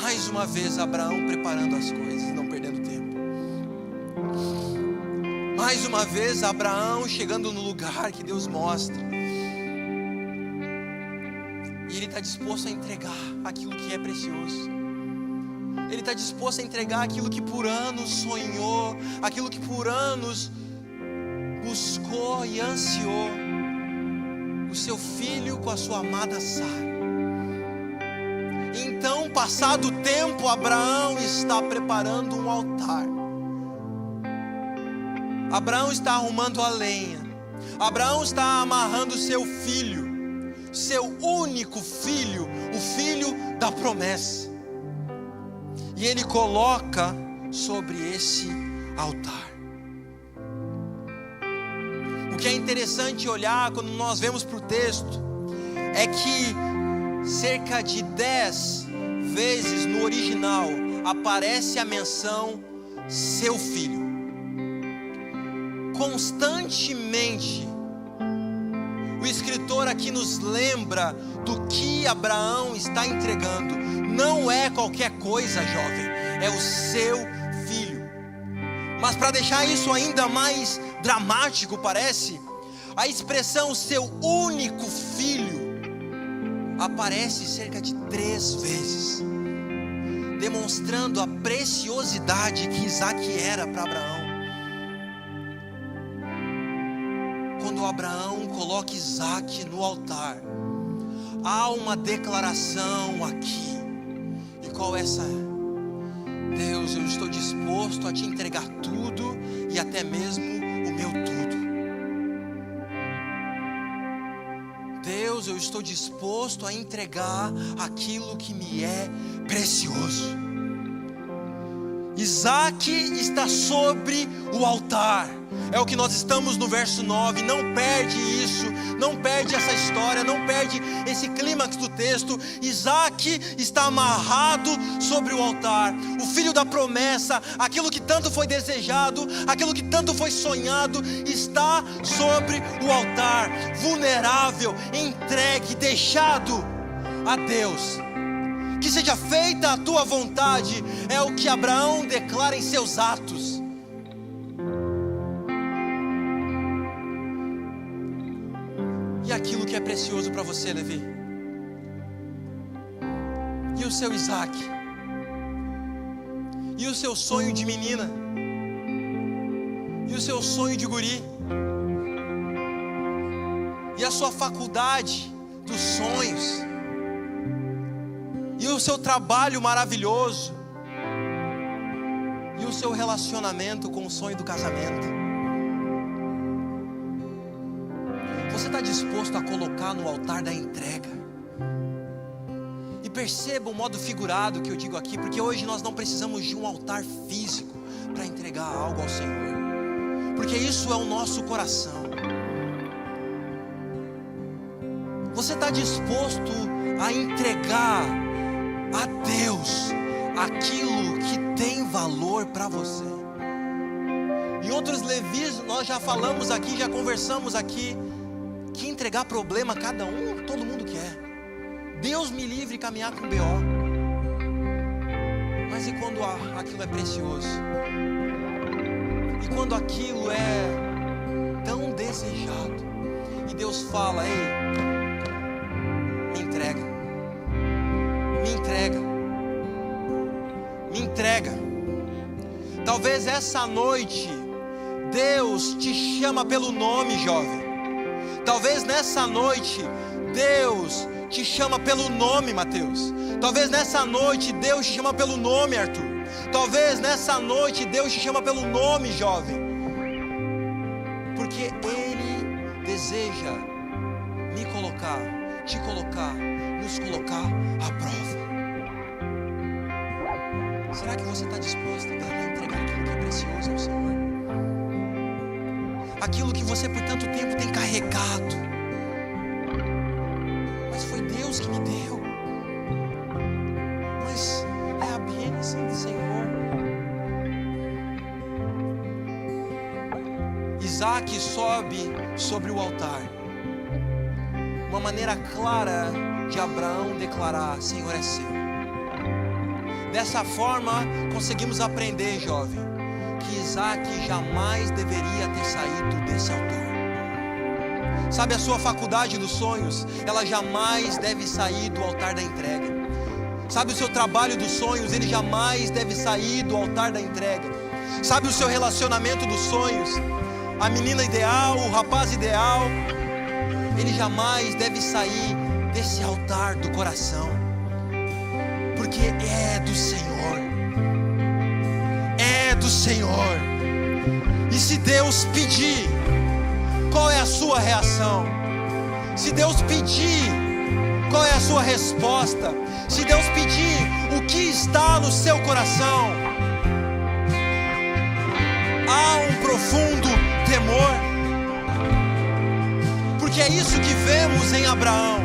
Mais uma vez Abraão preparando as coisas, não perdendo tempo. mais uma vez Abraão chegando no lugar que Deus mostra. E ele está disposto a entregar aquilo que é precioso. Ele está disposto a entregar aquilo que por anos sonhou, aquilo que por anos buscou e ansiou. O seu filho com a sua amada Sara. Então, passado o tempo, Abraão está preparando um altar. Abraão está arrumando a lenha. Abraão está amarrando seu filho, seu único filho, o filho da promessa. E ele coloca sobre esse altar. O que é interessante olhar quando nós vemos para o texto é que cerca de 10 vezes no original aparece a menção seu filho. Constantemente o escritor aqui nos lembra do que Abraão está entregando. Não é qualquer coisa, jovem, é o seu filho. Mas para deixar isso ainda mais dramático, parece, a expressão seu único filho aparece cerca de 3 vezes, demonstrando a preciosidade que Isaac era para Abraão. Quando Abraão coloca Isaac no altar, há uma declaração aqui. E qual essa é? Deus, eu estou disposto a te entregar tudo e até mesmo o meu tudo. Deus, eu estou disposto a entregar aquilo que me é precioso. Isaac está sobre o altar. É o que nós estamos no verso 9. Não perde isso, não perde essa história, não perde esse clímax do texto. Isaac está amarrado sobre o altar. O filho da promessa, aquilo que tanto foi desejado, aquilo que tanto foi sonhado, está sobre o altar, vulnerável, entregue, deixado a Deus. Que seja feita a tua vontade, é o que Abraão declara em seus atos. E aquilo que é precioso para você, Levi? E o seu Isaac? E o seu sonho de menina? E o seu sonho de guri? E a sua faculdade dos sonhos? E o seu trabalho maravilhoso? E o seu relacionamento com o sonho do casamento? Você está disposto a colocar no altar da entrega? E perceba o modo figurado que eu digo aqui, porque hoje nós não precisamos de um altar físico para entregar algo ao Senhor, porque isso é o nosso coração. Você está disposto a entregar a Deus aquilo que tem valor para você? Em outros levis nós já falamos aqui, já conversamos aqui, que entregar problema cada um, todo mundo quer. Deus me livre de caminhar com B.O. Mas e quando aquilo é precioso? E quando aquilo é tão desejado? E Deus fala, ei, me entrega. Me entrega. Me entrega. Talvez essa noite Deus te chama pelo nome, jovem. Talvez nessa noite Deus te chama pelo nome, Mateus. Talvez nessa noite Deus te chama pelo nome, Arthur. Talvez nessa noite Deus te chama pelo nome, jovem. Porque Ele deseja me colocar, te colocar, nos colocar à prova. Será que você está disposto a entregar aquilo que é precioso ao Senhor? Aquilo que você por tanto tempo tem carregado, mas foi Deus que me deu. Mas é a bênção do Senhor. Isaac sobe sobre o altar, uma maneira clara de Abraão declarar: Senhor é seu. Dessa forma conseguimos aprender, jovem, que Isaac jamais deveria ter saído desse altar. Sabe, a sua faculdade dos sonhos, ela jamais deve sair do altar da entrega. Sabe, o seu trabalho dos sonhos, ele jamais deve sair do altar da entrega. Sabe, o seu relacionamento dos sonhos, a menina ideal, o rapaz ideal, ele jamais deve sair desse altar do coração, porque é do Senhor, é do Senhor. E se Deus pedir, qual é a sua reação? Se Deus pedir, qual é a sua resposta? Se Deus pedir, o que está no seu coração? Há um profundo temor, porque é isso que vemos em Abraão.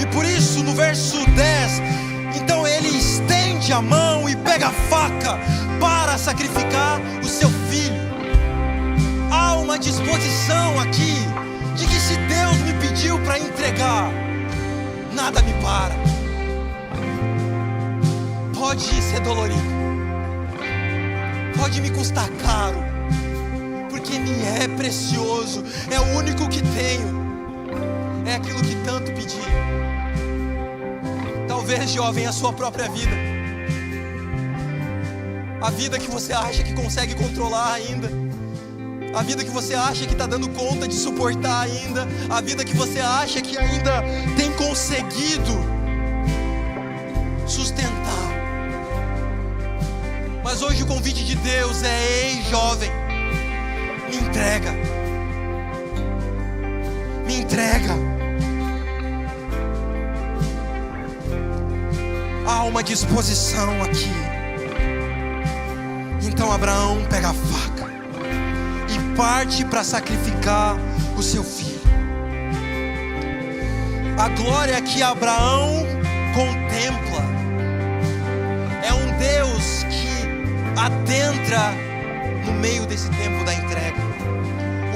E por isso no verso 10, então ele estende a mão e pega a faca para sacrificar o seu filho. Há uma disposição aqui de que se Deus me pediu para entregar, nada me para. Pode ser dolorido, pode me custar caro, porque me é precioso, é o único que tenho, é aquilo que tanto pedi. Talvez, jovem, a sua própria vida, a vida que você acha que consegue controlar ainda, a vida que você acha que está dando conta de suportar ainda, a vida que você acha que ainda tem conseguido sustentar. Mas hoje o convite de Deus é: ei, jovem, me entrega, me entrega. Há uma disposição aqui. Então Abraão pega a faca e parte para sacrificar o seu filho. A glória que Abraão contempla é um Deus que adentra no meio desse tempo da entrega.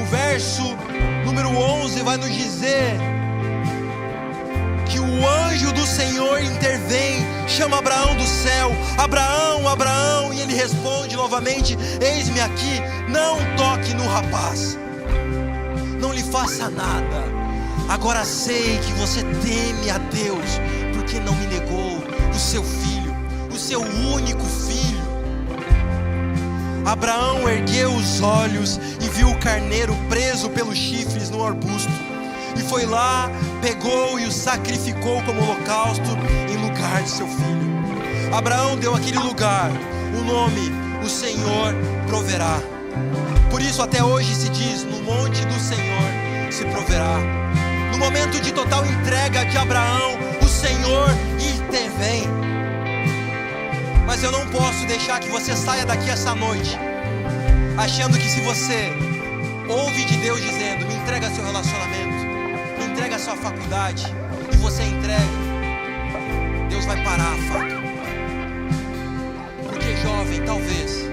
O verso número 11 vai nos dizer que o anjo do Senhor intervém, chama Abraão do céu: Abraão, Abraão, e ele responde novamente: eis-me aqui. Não toque no rapaz, não lhe faça nada. Agora sei que você teme a Deus, porque não me negou o seu filho, o seu único filho. Abraão ergueu os olhos e viu o carneiro preso pelos chifres no arbusto, e foi lá, pegou e o sacrificou como holocausto em lugar de seu filho. Abraão deu àquele lugar o nome: o Senhor proverá. Por isso até hoje se diz: no monte do Senhor se proverá. No momento de total entrega de Abraão, o Senhor intervém. Mas eu não posso deixar que você saia daqui essa noite achando que se você ouve de Deus dizendo: me entrega seu relacionamento, me entrega sua faculdade, e você entrega, Deus vai parar a faca. Porque, jovem, talvez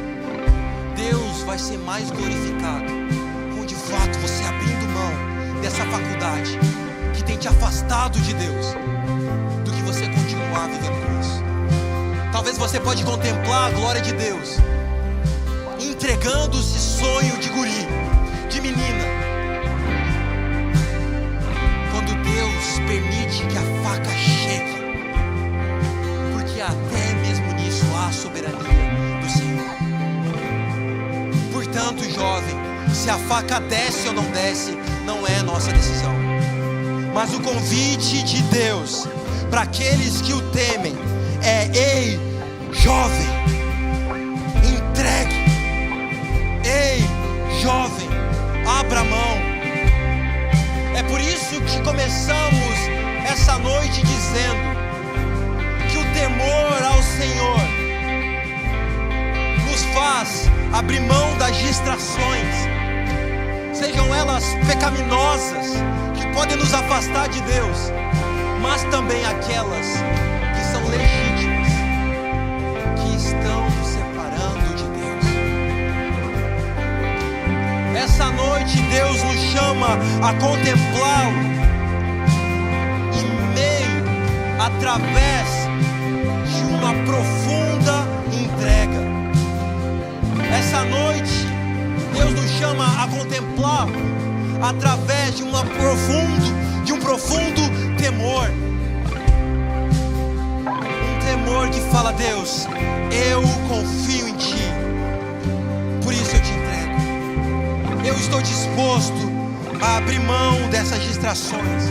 Deus vai ser mais glorificado com de fato você abrindo mão dessa faculdade que tem te afastado de Deus, do que você continuar vivendo com isso. Talvez você pode contemplar a glória de Deus entregando esse sonho de guri, de menina, quando Deus permite que a faca chegue, porque até mesmo nisso há a soberania do Senhor. Portanto, jovem, se a faca desce ou não desce, não é nossa decisão, mas o convite de Deus para aqueles que o temem é: ei, jovem, entregue. Ei, jovem, abra mão. É por isso que começamos essa noite dizendo que o temor ao Senhor nos faz abrir mão das distrações, sejam elas pecaminosas, que podem nos afastar de Deus, mas também aquelas que são legítimas, que estão nos separando de Deus. Essa noite Deus nos chama a contemplá-lo em meio, através de uma profunda entrega. Essa noite através de um profundo temor. Um temor que fala: Deus, eu confio em Ti, por isso eu te entrego. Eu estou disposto a abrir mão dessas distrações,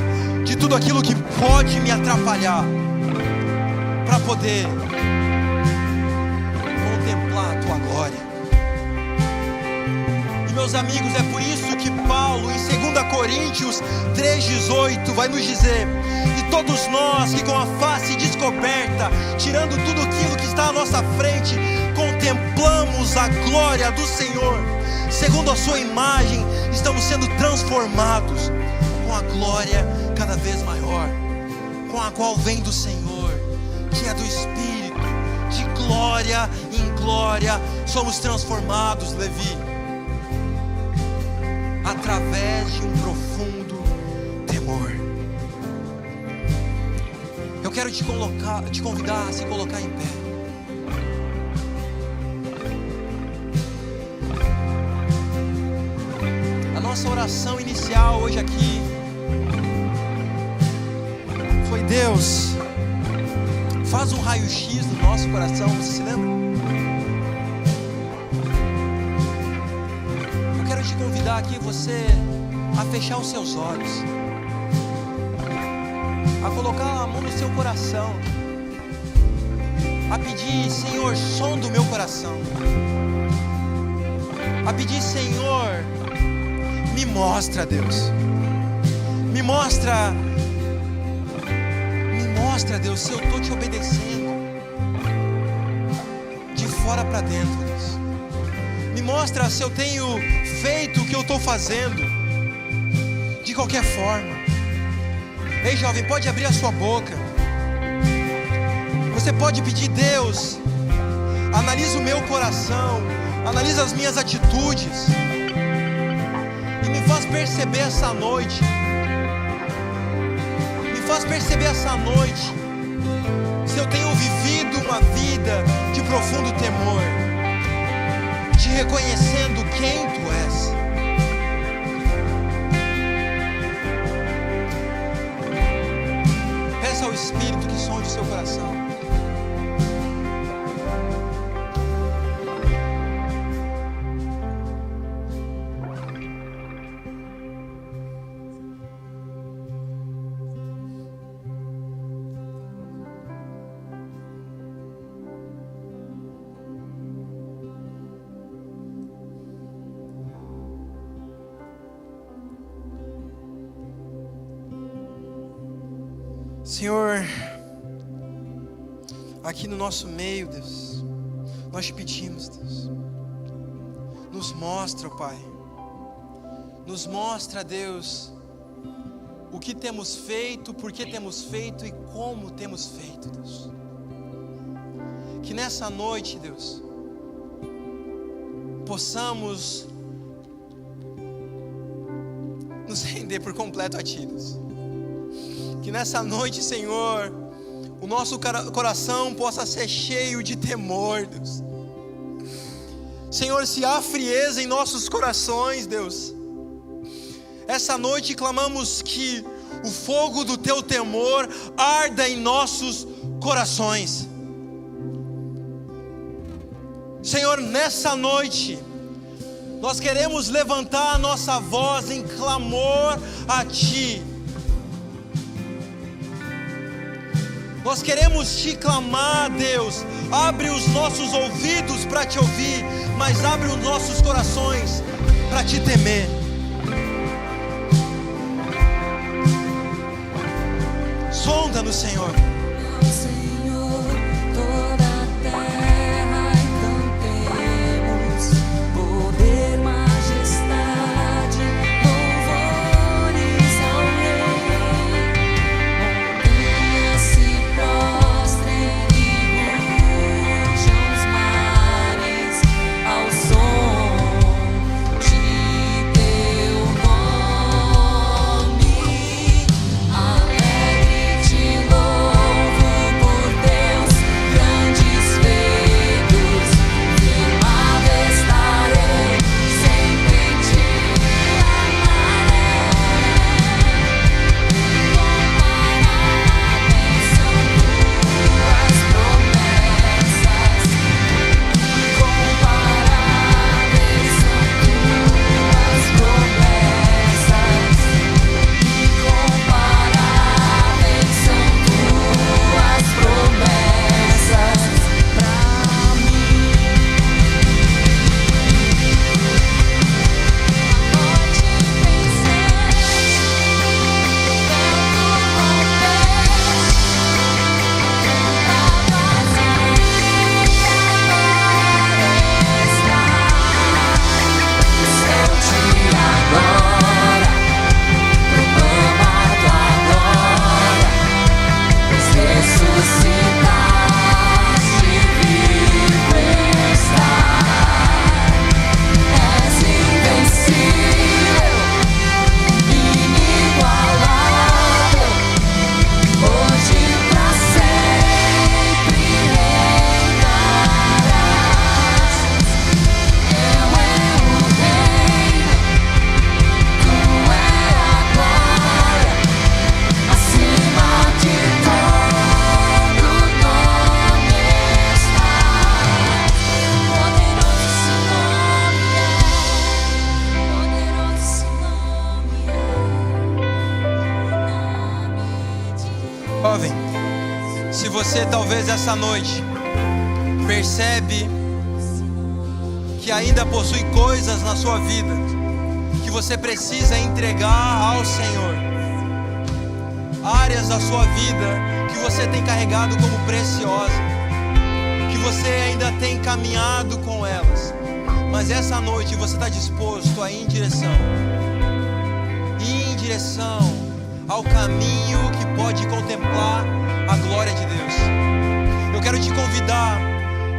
de tudo aquilo que pode me atrapalhar, para poder contemplar a Tua glória. E meus amigos, é por isso que Paulo, em 2 Coríntios 3,18, vai nos dizer: e todos nós que com a face descoberta, tirando tudo aquilo que está à nossa frente, contemplamos a glória do Senhor, segundo a sua imagem, estamos sendo transformados com a glória cada vez maior, com a qual vem do Senhor, que é do Espírito. De glória em glória somos transformados, Levi, através de um profundo temor. Eu quero te convidar a se colocar em pé. A nossa oração inicial hoje aqui foi: Deus, faz um raio-x do nosso coração. Você se lembra? Eu quero te convidar aqui, você, a fechar os seus olhos, a colocar a mão no seu coração, a pedir: Senhor, sonda o meu coração, a pedir: Senhor, me mostra, Deus, me mostra, Deus, se eu estou te obedecendo de fora para dentro, Deus. Me mostra se eu tenho feito o que eu estou fazendo de qualquer forma. Ei, jovem, pode abrir a sua boca. Você pode pedir: Deus, analisa o meu coração, analisa as minhas atitudes e me faz perceber essa noite. Faz perceber essa noite se eu tenho vivido uma vida de profundo temor, te reconhecendo quem Tu és. Peça ao Espírito que sonde o seu coração. Senhor, aqui no nosso meio, Deus, nós te pedimos, Deus, nos mostra, Pai, nos mostra, Deus, o que temos feito, por que temos feito e como temos feito, Deus. Que nessa noite, Deus, possamos nos render por completo a Ti, Deus. Que nessa noite, Senhor, o nosso coração possa ser cheio de temor, Deus. Senhor, se há frieza em nossos corações, Deus, essa noite clamamos que o fogo do Teu temor arda em nossos corações. Senhor, nessa noite, nós queremos levantar a nossa voz em clamor a Ti. Nós queremos Te clamar, Deus. Abre os nossos ouvidos para Te ouvir, mas abre os nossos corações para Te temer. Sonda-nos, Senhor. Alegre te louvar. você talvez essa noite percebe que ainda possui coisas na sua vida que você precisa entregar ao Senhor, áreas da sua vida que você tem carregado como preciosas, que você ainda tem caminhado com elas, mas essa noite você está disposto a ir em direção ao caminho que pode contemplar a glória de Deus. Eu quero te convidar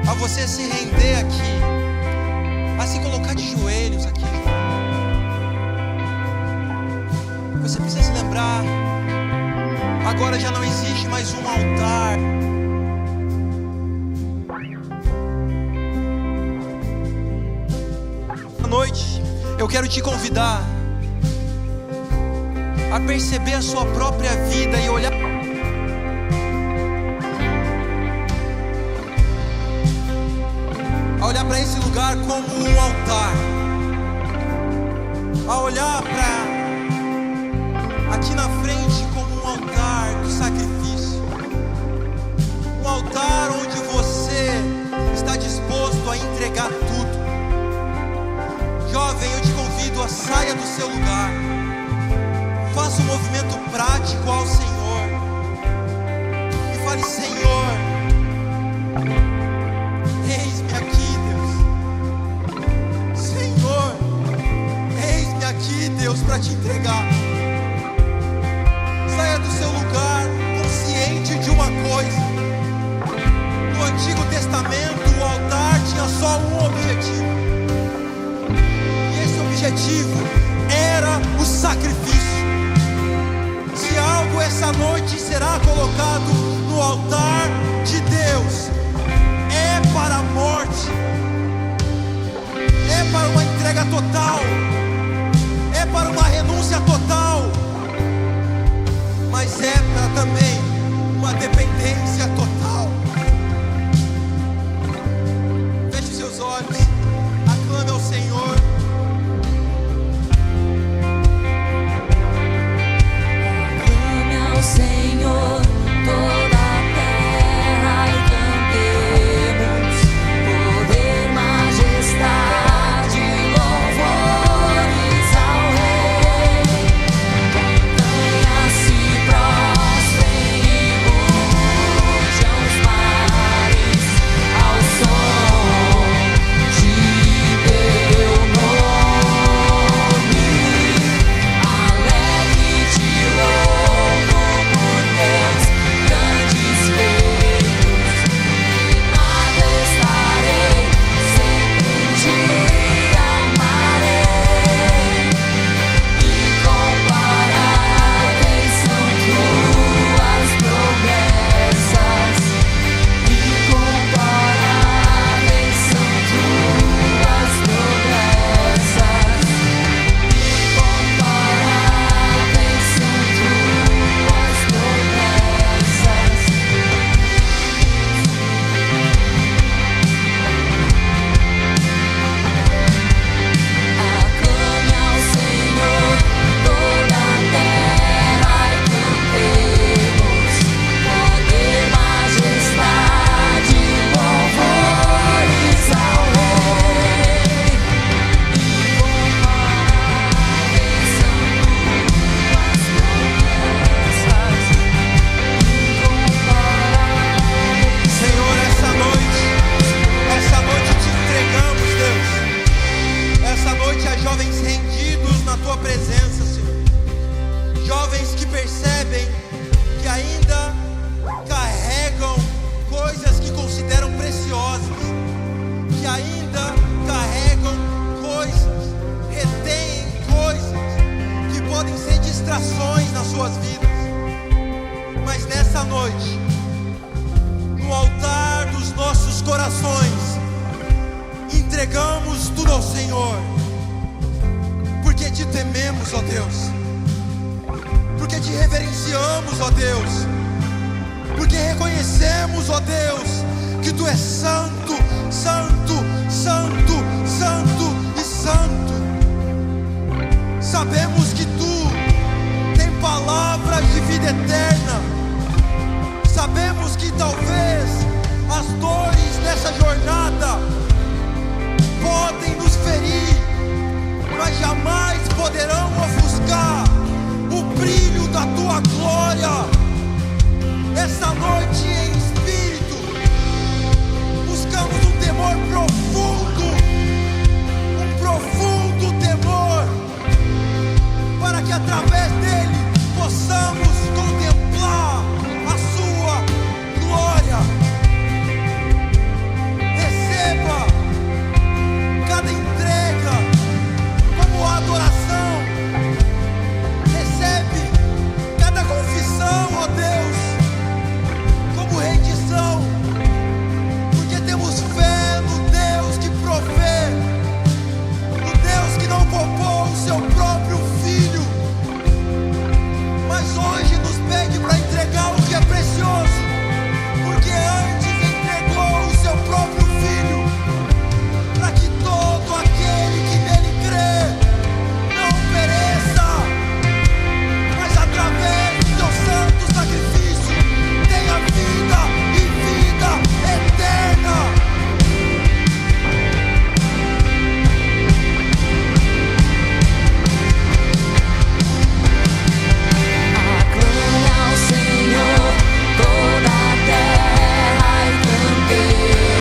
a você se render aqui, a se colocar de joelhos aqui. Você precisa se lembrar, agora já não existe mais um altar. Essa noite eu quero te convidar a perceber a sua própria vida e olhar para esse lugar como um altar, a olhar para aqui na frente como um altar do sacrifício, um altar onde você está disposto a entregar tudo. Jovem, eu te convido a saia do seu lugar, faça um movimento prático ao Senhor e fale: Senhor, eis-me aqui, Deus. Senhor, eis-me aqui, Deus, para te entregar. Saia do seu lugar consciente de uma coisa: no Antigo Testamento o altar tinha só um objetivo, e esse objetivo era o sacrifício. Se algo essa noite será colocado no altar de Deus, é para a morte, é para uma entrega total, é para uma renúncia total, mas é para também uma dependência total. Feche os seus olhos, aclame ao Senhor. Senhor, toda a terra e cantemos poder, majestade, louvores ao Rei. Montanhas se prostrem e rujam os mares ao som de teu nome. Alegre te louvo Deus, grandes feitos, nada estarei, sempre te amarei. Incomparáveis são tuas promessas, incomparáveis são tuas promessas, incomparáveis são tuas promessas. Aclame ao Senhor toda a terra e cantemos poder, majestade, louvores ao Rei. Incomparáveis são tuas promessas, incomparáveis. Senhor, essa noite te entregamos, Deus. Essa noite há jovens rendidos na tua presença, Senhor. Jovens que percebem que ainda carregam coisas que consideram preciosas, que ainda carregam coisas, retêm coisas que podem ser distrações nas suas vidas. Mas nessa noite, no altar dos nossos corações, entregamos tudo ao Senhor, porque te tememos, ó Deus, porque te reverenciamos, ó Deus, porque reconhecemos, ó Deus, que tu és santo,